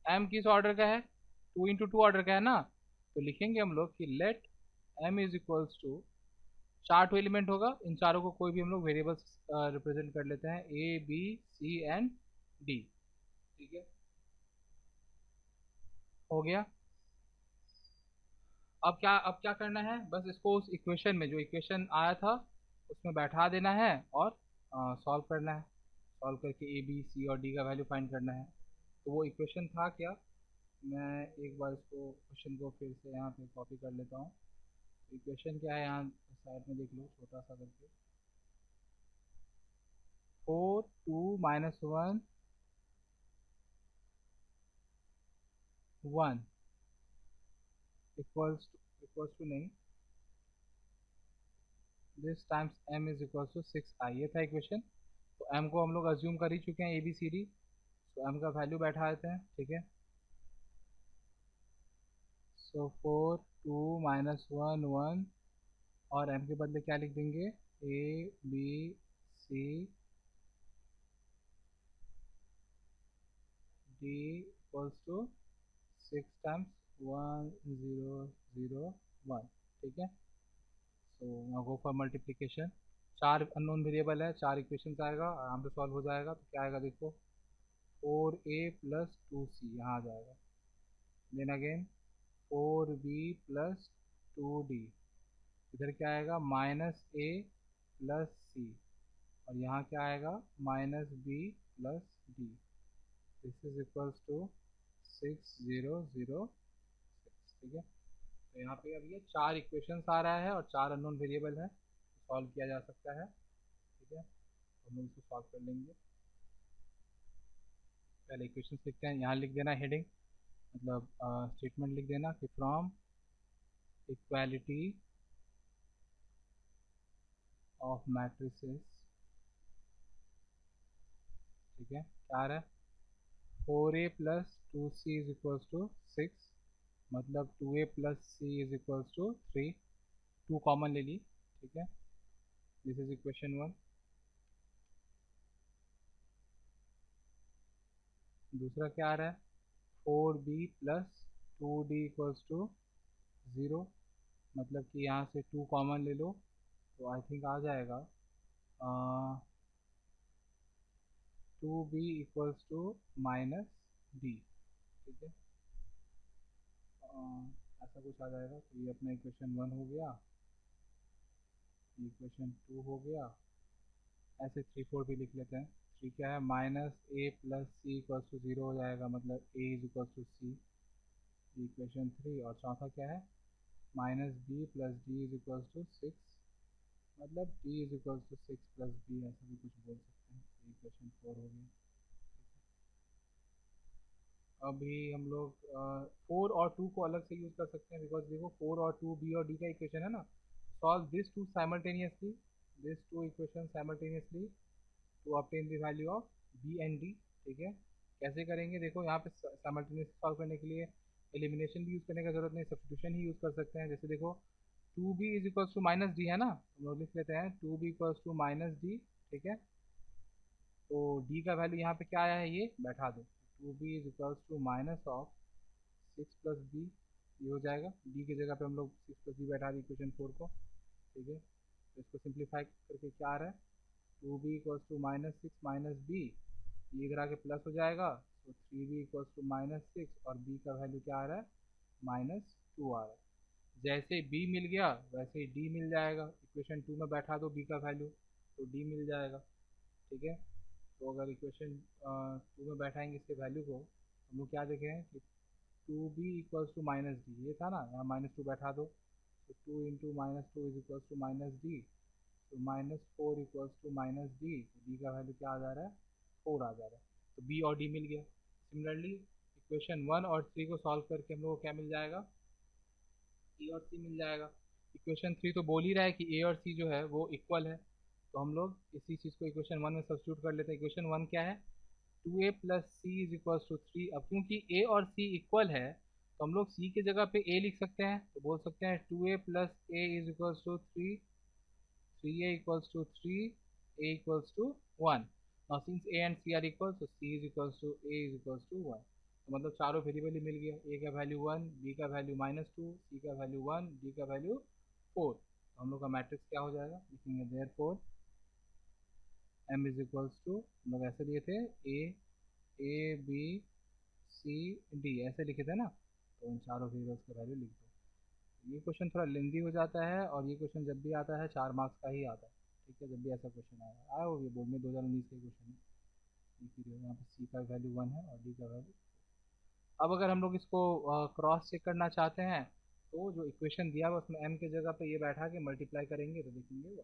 एम किस ऑर्डर का है, 2 × 2 ऑर्डर का है ना। तो लिखेंगे हम लोग कि let M is equals to, चार टू एलिमेंट होगा, इन चारों को कोई भी हम लोग वेरिएबल्स रिप्रेजेंट कर लेते हैं, A B C and D, ठीक है। हो गया। अब क्या करना है, बस इसको उस इक्वेशन में जो इक्वेशन आया था उसमें बैठा देना है और सॉल्व करना है। सॉल्व करके ए बी सी और डी का वैल्यू फाइंड करना है। तो वो इक्वेशन था क्या, मैं एक बार इसको क्वेश्चन को फिर से यहाँ पे कॉपी कर लेता हूँ। इक्वेशन क्या है यहाँ साइड में देख लो छोटा सा करके, 4 2 - 1 इक्वल्स टू नहीं, this times M is equals to 6i, ये था इक्वेशन। तो एम को हम लोग अज्यूम कर ही चुके हैं, ए बी सी डी। तो एम का वैल्यू बैठा देते हैं, ठीक है। सो 4 2 - 1 1, और एम के बदले क्या लिख देंगे, A B C D equals to 6 × 1 0 0 1, ठीक है। सो गो फॉर मल्टीप्लीकेशन, चार अननोन वेरिएबल है, चार इक्वेशन आएगा, आराम से सॉल्व हो जाएगा। तो क्या आएगा देखो, 4a + 2c यहाँ आ जाएगा। देन अगेन 4b + 2d, इधर क्या आएगा, -a + c, और यहाँ क्या आएगा, -b + d। This is equals to 6006, ठीक है। तो यहाँ पे अब ये चार इक्वेशंस आ रहा है और चार अननोन वेरिएबल है, सॉल्व किया जा सकता है, ठीक है। हम लोग इसको सॉल्व कर लेंगे। पहले इक्वेशंस लिखते हैं, यहाँ लिख देना हेडिंग, मतलब स्टेटमेंट लिख देना कि फ्रॉम इक्वालिटी ऑफ मैट्रिसेस, ठीक है। क्या आ रहा है, 4a + 2c is equals to 6, मतलब 2a + c is equals to 3, 2 common ले ली, ठीक है। This is equation 1। दूसरा क्या आ रहा है, 4b + 2d इक्वल्स टू 0, मतलब कि यहाँ से 2 कॉमन ले लो, तो आई थिंक आ जाएगा 2b equals to minus D. ठीक है, ऐसा कुछ आ जाएगा। तो ये अपना इक्वेशन 1 हो गया, इक्वेशन 2 हो गया। ऐसे 3 4 भी लिख लेते हैं। 3 क्या है, minus a plus c equals to 0 हो जाएगा, मतलब a is equals to c, equation 3। और चौथा क्या है, minus b plus d is equals to 6, मतलब d is equals to 6 plus b, ऐसा भी कुछ बोल सकते हैं। इक्वेशन 4 हो गई। अभी हम लोग 4 और 2 को अलग से यूज़ कर सकते हैं, बिकॉज देखो 4 और 2 बी और डी का इक्वेशन है ना। Solve this two simultaneously, this two equation simultaneously to obtain the value of B and D. ठीक है, कैसे करेंगे, देखो यहाँ पे साइमल्टेनियस सॉल्व करने के लिए एलिमिनेशन भी यूज़ करने की जरूरत नहीं, सब्स्टिट्यूशन ही यूज़ कर सकते हैं। जैसे देखो 2b is equals to minus D है ना, हम लोग लिख लेते हैं 2b equals to minus D. ठीक है, तो डी का वैल्यू यहाँ पे क्या आया है, ये बैठा दो। 2b is equals to minus of 6 plus B, ये हो जाएगा। डी की जगह पे हम लोग 6 प्लस बी बैठा दी इक्वेशन 4 को। ठीक है, तो इसको सिंप्लीफाई करके क्या आ रहा है, 2b equals to minus 6 minus B, ये इधर आके प्लस हो जाएगा, तो 3b इक्वल्स टू माइनस 6 और b का वैल्यू क्या आ रहा है, माइनस 2 आ रहा है। जैसे b मिल गया वैसे ही d मिल जाएगा, इक्वेशन 2 में बैठा दो b का वैल्यू, तो d मिल जाएगा। ठीक है, तो अगर इक्वेशन 2 में बैठाएंगे इसके वैल्यू को, हम लोग क्या देखे हैं कि 2b equals to minus D, ये था ना, यहाँ -2 बैठा दो, तो 2 into -2 is equals to minus D, तो -4 इक्वल्स टू माइनस डी, तो डी का वैल्यू क्या आ जा रहा है, 4 आ जा रहा है। तो बी और डी मिल गया। सिमिलरली इक्वेशन 1 और 3 को सॉल्व करके हम लोग को क्या मिल जाएगा, ए और सी मिल जाएगा। इक्वेशन 3 तो बोल ही रहा है कि ए और सी जो है वो इक्वल है, तो हम लोग इसी चीज़ को इक्वेशन 1 में सब्स्टिट्यूट कर लेते हैं। इक्वेशन 1 क्या है, 2a plus C is equals to 3। अब क्योंकि a और c इक्वल है, तो हम लोग c की जगह पे a लिख सकते हैं, तो बोल सकते हैं 2a plus a is equals to 3, 3a equals to 3, a equals to 1। Now since a and c are equal, so c is equals to a is equals to 1। तो मतलब चारों वेरिएबल ही मिल गया, a का वैल्यू 1, b का value -2, c का value 1, d का value 4। तो हम लोग का मैट्रिक्स क्या हो जाएगा, लिखेंगे therefore m is equals to, हम लोग ऐसे लिए थे a b सी डी ऐसे लिखे थे ना, तो उन चारों वेरिएबल्स का वैल्यू लिख दो। ये क्वेश्चन थोड़ा लेंदी हो जाता है, और ये क्वेश्चन जब भी आता है 4 मार्क्स का ही आता है। ठीक है, जब भी ऐसा क्वेश्चन आया वो ये बोर्ड में 2019 का क्वेश्चन है। यहाँ पे सी का वैल्यू 1 है और डी का वैल्यू। अब अगर हम लोग इसको क्रॉस चेक करना चाहते हैं, तो जो इक्वेशन दिया हुआ उसमें m की जगह पे ये बैठा के मल्टीप्लाई करेंगे, तो देखेंगे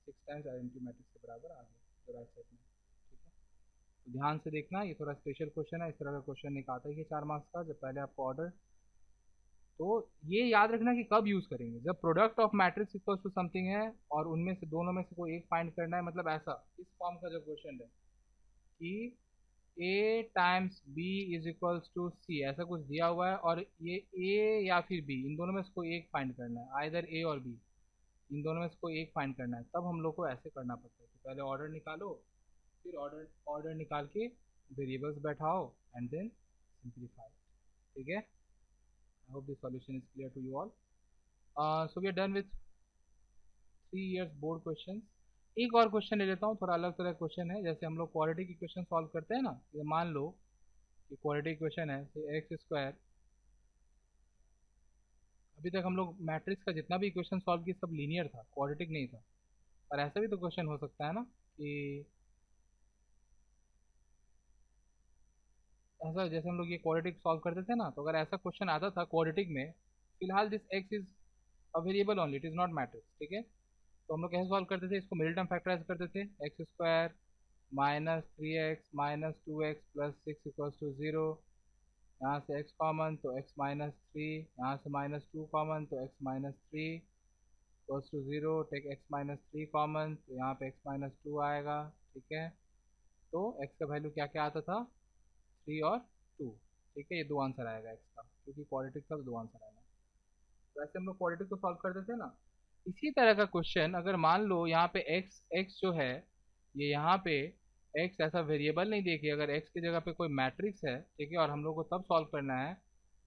6 टाइम्स आइडेंटिटी मैट्रिक्स के बराबर आ गया, तो राइट साइड में। ठीक है, तो ध्यान से देखना, ये थोड़ा स्पेशल क्वेश्चन है, इस तरह का क्वेश्चन एक आता ही है 4 मार्क्स का, जब पहले आपको ऑर्डर। तो ये याद रखना कि कब यूज़ करेंगे, जब product of matrix equals to something है और उनमें से दोनों में से कोई एक फाइंड करना है, मतलब ऐसा इस फॉर्म का जो क्वेश्चन है कि a times b is equals to c, ऐसा कुछ दिया हुआ है और ये a या फिर b, इन दोनों में से कोई एक फाइंड करना है, आइदर a और b, इन दोनों में से कोई एक फाइंड करना है, तब हम लोग को ऐसे करना पड़ता है कि पहले ऑर्डर निकालो, फिर ऑर्डर ऑर्डर निकाल के वेरिएबल्स बैठाओ एंड देन सिंप्लीफाई। ठीक है, I hope this solution is clear to you all. So we are done with 3 years board question. एक और क्वेश्चन ले लेता हूँ, थोड़ा अलग तरह क्वेश्चन है। जैसे हम लोग क्वाड्रेटिक इक्वेशन सॉल्व करते हैं ना, ये मान लो कि क्वाड्रेटिक इक्वेशन है एक्स स्क्वायर। अभी तक हम लोग मैट्रिक्स का जितना भी इक्वेशन सॉल्व किया सब लीनियर था, क्वाड्रेटिक नहीं था। पर ऐसा भी तो क्वेश्चन हो सकता है ना कि ऐसा, जैसे हम लोग ये क्वाड्रेटिक सॉल्व करते थे ना, तो अगर ऐसा क्वेश्चन आता था क्वाड्रेटिक में, फिलहाल this x is a variable only, it is not matrix. ठीक है, तो हम लोग कैसे सॉल्व करते थे इसको, मिडिल टर्म फैक्टराइज करते थे, X square -3x -2x plus 6 equals to 0। यहाँ से x कॉमन तो x -3, यहाँ से -2 कॉमन तो x -3 equals to 0। Take x -3 common तो यहाँ पे x -2 आएगा। ठीक है, तो x का वैल्यू क्या क्या आता था, 3 और 2। ठीक है, ये दो आंसर आएगा x का, क्योंकि क्वाड्रेटिक था तो दो आंसर आएगा। तो ऐसे हम लोग क्वाड्रेटिक को सॉल्व करते थे ना। इसी तरह का क्वेश्चन अगर मान लो यहाँ पे x जो है, ये यहाँ पे x ऐसा वेरिएबल नहीं देखिए, अगर x की जगह पे कोई मैट्रिक्स है, ठीक है, और हम लोग को तब सॉल्व करना है,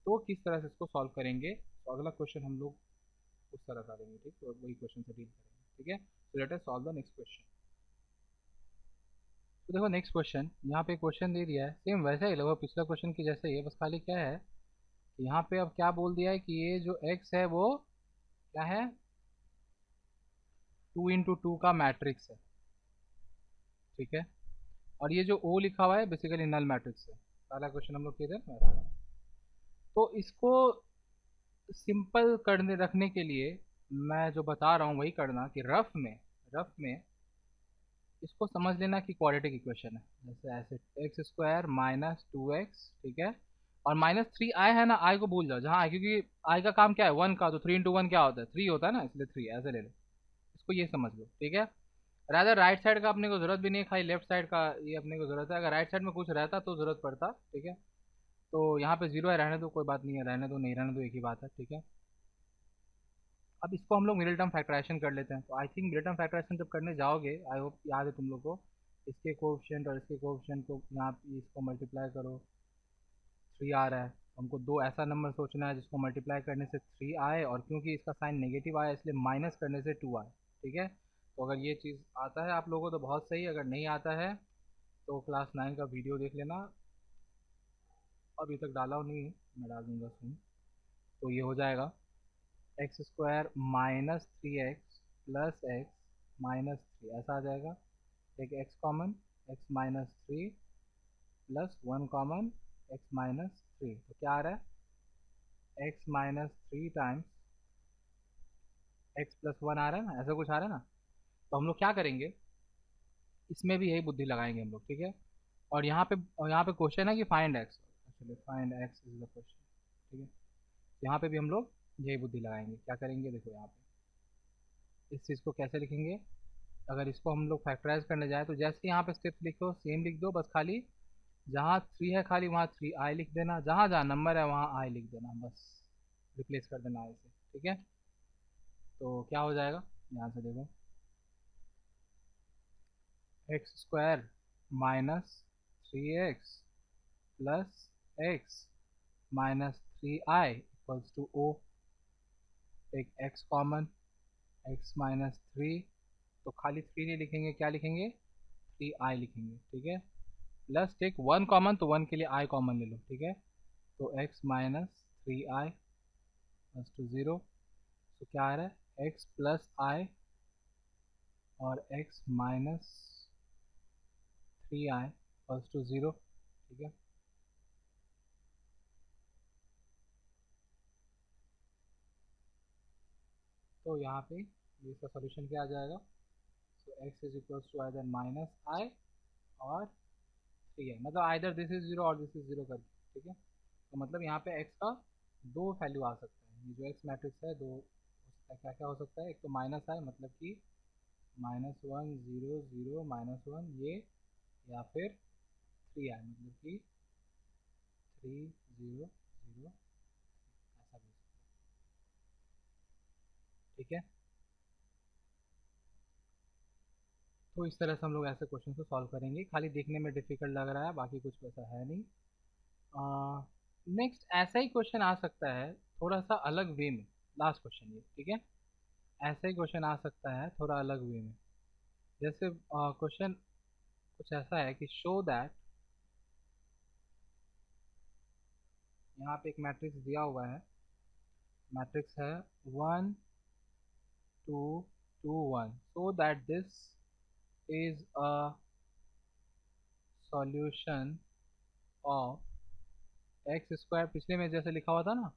तो किस तरह से इसको सॉल्व करेंगे, तो अगला क्वेश्चन हम लोग उस तरह का लेंगे। ठीक, तो वही क्वेश्चन से डील करेंगे। ठीक है। तो let us solve the next question. तो देखो नेक्स्ट क्वेश्चन, यहाँ पे क्वेश्चन दे दिया है सेम वैसा ही लगभग पिछला क्वेश्चन की जैसे ही है, बस खाली क्या है कि यहाँ पे अब क्या बोल दिया है कि ये जो x है वो क्या है, 2 × 2 का मैट्रिक्स है, ठीक है। और ये जो O लिखा हुआ है बेसिकली नल मैट्रिक्स है। पहला क्वेश्चन हम लोग किए थे ना। तो इसको सिंपल करने रखने के लिए मैं जो बता रहा हूँ वही करना कि रफ में इसको समझ लेना कि क्वाड्रेटिक इक्वेशन है। जैसे ऐसे x² -2x, ठीक है। और -3i है ना, i को भूल जाओ जहाँ i, क्योंकि i का काम क्या है 1 का, तो 3 × 1 क्या होता है 3 होता है ना, इसलिए 3 ऐसे ले लो, इसको ये समझ लो, ठीक है। रादर राइट साइड का अपने को जरूरत भी नहीं है, खाली लेफ्ट साइड का ये अपने को जरूरत है। अगर राइट साइड में कुछ रहता तो जरूरत पड़ता, ठीक है। तो यहाँ पे 0 है, रहने दो, कोई बात नहीं है, रहने दो, नहीं रहने दो एक ही बात है, ठीक है। अब इसको हम लोग मिडिल टर्म फैक्टराइजेशन कर लेते हैं। तो I think middle term factorisation जब करने जाओगे, आई होप याद है तुम लोग को, इसके कोएफिशिएंट और इसके कोएफिशिएंट को यहाँ पे इसको मल्टीप्लाई करो, 3 आ रहा है। हमको दो ऐसा नंबर सोचना है जिसको मल्टीप्लाई करने से 3 आए, और क्योंकि इसका साइन नेगेटिव आया इसलिए माइनस करने से 2 आए, ठीक है। तो अगर ये चीज़ आता है आप लोगों को तो बहुत सही, अगर नहीं आता है तो क्लास 9 का वीडियो देख लेना, अभी तक डाला हो नहीं, मैं डाल दूँगा सुन। तो ये हो जाएगा x² -3x प्लस x -3, ऐसा आ जाएगा। एक x common, x -3 plus 1 common, x -3, तो क्या आ रहा है x -3 टाइम्स x प्लस 1 आ रहा है ना, ऐसा कुछ आ रहा है ना। तो हम लोग क्या करेंगे, इसमें भी यही बुद्धि लगाएंगे हम लोग, ठीक है। और यहाँ पे क्वेश्चन है कि find x, actually find x is the question, ठीक है। यहाँ पे भी हम लोग यही बुद्धि लगाएंगे, क्या करेंगे देखो यहाँ पे इस चीज़ को कैसे लिखेंगे। अगर इसको हम लोग फैक्टराइज करने जाए तो जैसे यहाँ पे स्टेप्स लिखो सेम लिख दो, बस खाली जहाँ 3 है खाली वहाँ 3i लिख देना, जहाँ जहाँ नंबर है वहाँ i लिख देना, बस रिप्लेस कर देना i से, ठीक है। तो क्या हो जाएगा, यहाँ से देखो x² -3x plus x -3i equals to O। एक x कॉमन, x -3, तो खाली 3 नहीं लिखेंगे, क्या लिखेंगे 3i लिखेंगे, ठीक है। प्लस टेक 1 कॉमन, तो 1 के लिए i कॉमन ले लो, ठीक है। तो x -3i प्लस टू 0, तो क्या आ रहा है x प्लस i और x -3i प्लस टू 0, ठीक है। तो यहाँ पे इसका सॉल्यूशन क्या आ जाएगा, तो x is equals to either -i और 3i, मतलब आइदर दिस इज 0 और दिस इज 0 करके, ठीक है। तो मतलब यहाँ पे x का दो वैल्यू आ सकता है, ये जो x मैट्रिक्स है दो हो सकता है, क्या क्या हो सकता है, एक तो -i मतलब कि -1 0 0 -1 ये, या फिर 3i मतलब कि 3 0 0, ऐसा भी हो सकता है, ठीक है। तो इस तरह से हम लोग ऐसे क्वेश्चन को सॉल्व करेंगे, खाली देखने में डिफिकल्ट लग रहा है, बाकी कुछ वैसा है नहीं। नेक्स्ट ऐसा ही क्वेश्चन आ सकता है थोड़ा सा अलग वे में, लास्ट क्वेश्चन ये, ठीक है। ऐसा ही क्वेश्चन आ सकता है थोड़ा अलग वे में, जैसे क्वेश्चन कुछ ऐसा है कि शो दैट, यहाँ पे एक मैट्रिक्स दिया हुआ है, मैट्रिक्स है 1 2 2 1, so that this is a solution of x², पिछले में जैसे लिखा हुआ था ना,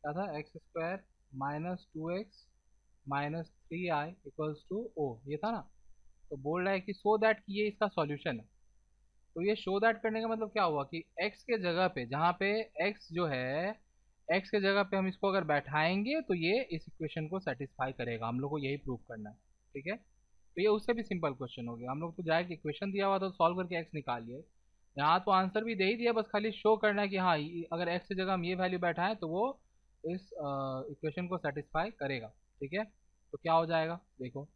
क्या था x² -2x -3i equals to O, ये था ना। तो बोल रहा है कि सो दैट कि ये इसका सॉल्यूशन है। तो ये शो दैट करने का मतलब क्या हुआ कि x के जगह पे, जहाँ पे x जो है, x के जगह पे हम इसको अगर बैठाएंगे तो ये इस इक्वेशन को सेटिस्फाई करेगा, हम लोग को यही प्रूव करना है, ठीक है। तो ये उससे भी सिंपल क्वेश्चन हो गया, हम लोग तो जाएगा इक्वेशन दिया हुआ था तो सॉल्व करके x निकालिए, यहाँ तो आंसर भी दे ही दिया, बस खाली शो करना है कि हाँ अगर x की जगह हम ये वैल्यू बैठाएं तो वो इस इक्वेशन को सेटिस्फाई करेगा, ठीक है। तो क्या हो जाएगा देखो,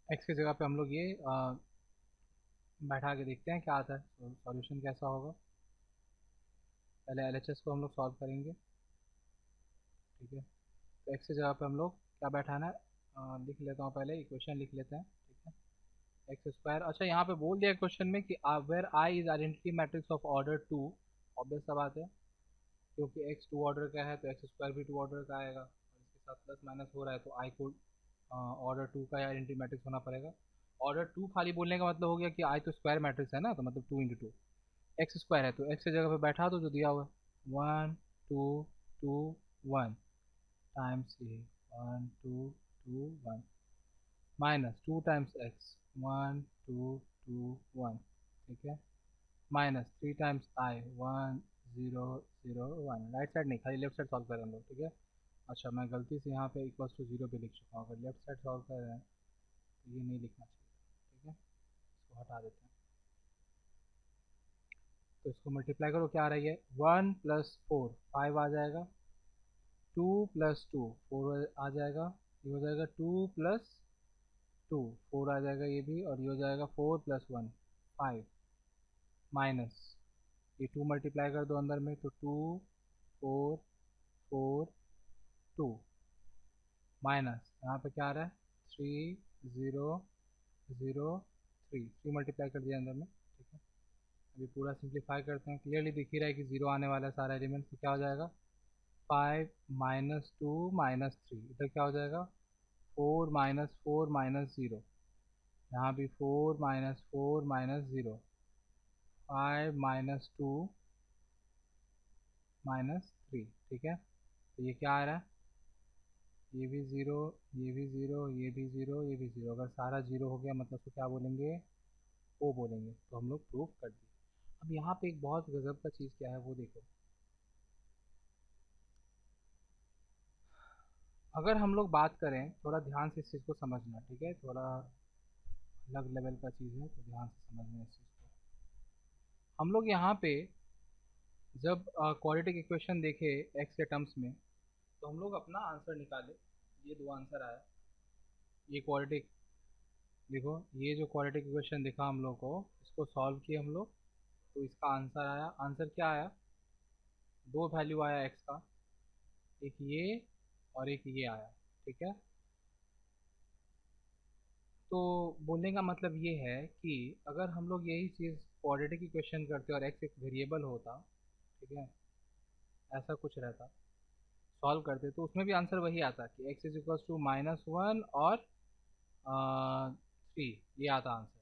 x की जगह पे हम लोग ये बैठा के देखते हैं क्या आता है, सॉल्यूशन कैसा होगा। पहले LHS को हम लोग सॉल्व करेंगे, ठीक है। तो x की जगह पे हम लोग क्या बैठाना है, लिख लेता हूँ, पहले इक्वेशन लिख लेते हैं, ठीक है। एक्स स्क्वायर, अच्छा यहाँ पे बोल दिया क्वेश्चन में कि where I is identity matrix of order 2। Obvious सा बात है, क्योंकि एक्स 2 ऑर्डर का है तो एक्स स्क्वायर भी 2 ऑर्डर का आएगा, और इसके साथ प्लस माइनस हो रहा है तो आई को ऑर्डर 2 का आइडेंटिटी मैट्रिक्स होना पड़ेगा। ऑर्डर 2 खाली बोलने का मतलब हो गया कि आई तो स्क्वायर मैट्रिक्स है ना, तो मतलब 2 × 2 एक्स स्क्वायर है, तो एक्स की जगह पे बैठा दो जो दिया हुआ है, 1 2 2 1 टाइम्स ये 1 2 2 1 माइनस 2 टाइम्स एक्स 1 2 2 1, ठीक है, minus 3 times I 1 0 0 1, right side नहीं, खाली लेफ्ट साइड सॉल्व कर रहे हैं हम लोग, ठीक है। अच्छा मैं गलती से यहाँ पे इक्वल्स टू 0 पे लिख चुका हूँ, अगर लेफ्ट साइड सॉल्व कर रहे हैं तो ये नहीं लिखना चाहिए, ठीक है, इसको हटा देते हैं। तो इसको मल्टीप्लाई करो, क्या आ रही है, 1 + 4 5 आ जाएगा, 2 + 2 4 आ जाएगा, ये हो जाएगा 2 + 2 4 आ जाएगा ये भी, और ये हो जाएगा 4 + 1 5, माइनस ये 2 मल्टीप्लाई कर दो अंदर में तो 2 4 4 2, माइनस यहाँ पे क्या आ रहा है 3 0 0 3, 3 मल्टीप्लाई कर दिया अंदर में, ठीक है। अभी पूरा सिंप्लीफाई करते हैं, क्लियरली दिख ही रहा है कि 0 आने वाला है सारा एलिमेंट, तो क्या हो जाएगा 5 -2 -3, इधर क्या हो जाएगा 4 -4 -0, यहाँ भी 4 -4 -0, 5 -2 -3, ठीक है। तो ये क्या आ रहा है, ये भी ज़ीरो, ये भी ज़ीरो, ये भी ज़ीरो, ये भी ज़ीरो, अगर सारा ज़ीरो हो गया मतलब तो क्या बोलेंगे, ओ बोलेंगे, तो हम लोग प्रूफ कर दिए। अब यहाँ पे एक बहुत गजब का चीज़ क्या है वो देखो, अगर हम लोग बात करें, थोड़ा ध्यान से इस चीज़ को समझना, ठीक है, थोड़ा अलग लेवल का चीज़ है तो ध्यान से समझना इस चीज़ को। हम लोग यहाँ पे जब क्वाड्रेटिक इक्वेशन देखे एक्स के टर्म्स में, तो हम लोग अपना आंसर निकाले, ये दो आंसर आया, ये क्वाड्रेटिक, देखो ये जो क्वाड्रेटिक इक्वेशन दिखा हम लोग को, इसको सॉल्व किए हम लोग, तो इसका आंसर आया, आंसर क्या आया, दो वैल्यू आया एक्स का, एक ये और एक ये आया, ठीक है। तो बोलने का मतलब ये है कि अगर हम लोग यही चीज़ क्वाड्रेटिक इक्वेशन करते और एक्स एक वेरिएबल होता, ठीक है, ऐसा कुछ रहता, सॉल्व करते तो उसमें भी आंसर वही आता कि एक्स इज इक्वल्स टू -1 और 3, ये आता आंसर।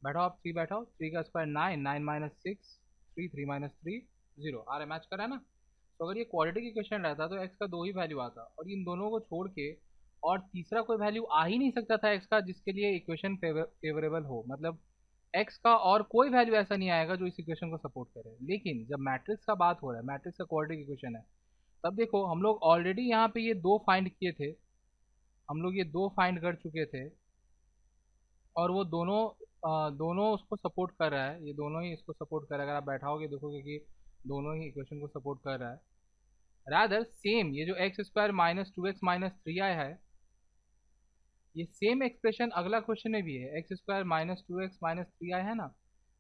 बैठाओ आप 3, बैठाओ 3 का स्क्वायर 9, 9 - 6 3, 3 - 3 0, आ रहा मैच करा है ना। तो अगर ये क्वाड्रेटिक इक्वेशन रहता तो एक्स का दो ही वैल्यू आता, और इन दोनों को छोड़ के और तीसरा कोई वैल्यू आ ही नहीं सकता था एक्स का जिसके लिए इक्वेशन फेवरेबल हो, मतलब एक्स का और कोई वैल्यू ऐसा नहीं आएगा जो इस इक्वेशन को सपोर्ट करे। लेकिन जब मैट्रिक्स का बात हो रहा है, मैट्रिक्स का क्वाड्रेटिक इक्वेशन है, तब देखो हम लोग ऑलरेडी यहाँ पे ये दो फाइंड किए थे, हम लोग ये दो फाइंड कर चुके थे, और वो दोनों दोनों उसको सपोर्ट कर रहा है, ये दोनों ही इसको सपोर्ट कर रहा है, अगर आप बैठाओगे देखोगे कि दोनों ही इक्वेशन को सपोर्ट कर रहा है। रादर सेम ये जो x² -2x -3 आया है, ये सेम एक्सप्रेशन अगला क्वेश्चन में भी है, x² -2x -3 आया है ना,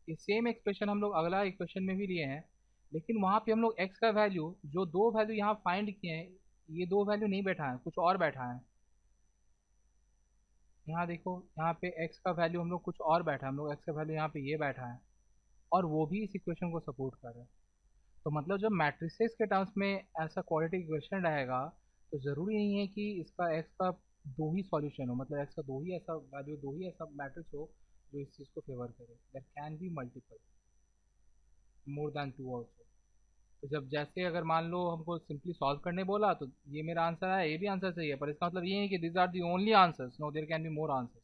ये सेम एक्सप्रेशन हम लोग अगला इक्वेशन में भी लिए हैं, लेकिन वहाँ पे हम लोग x का वैल्यू, जो दो वैल्यू यहाँ फाइंड किए हैं, ये दो वैल्यू नहीं बैठा है, कुछ और बैठा है। यहाँ देखो, यहाँ पे x का वैल्यू हम लोग कुछ और बैठा है, हम लोग x का वैल्यू यहाँ पे ये बैठा है, और वो भी इस इक्वेशन को सपोर्ट कर रहा है। तो मतलब जब मैट्रिसेस के टर्म्स में ऐसा क्वाड्रेटिक इक्वेशन रहेगा, तो ज़रूरी नहीं है कि इसका एक्स का दो ही सॉल्यूशन हो, मतलब एक्स का दो ही ऐसा वैल्यू, दो ही ऐसा मैट्रिक्स हो जो इस चीज़ को फेवर करे। There can be multiple, more than 2 also. तो जब जैसे अगर मान लो हमको सिंपली सॉल्व करने बोला, तो ये मेरा आंसर है, ये भी आंसर सही है, पर इसका मतलब ये है कि this are the only answers, no there can be more answers.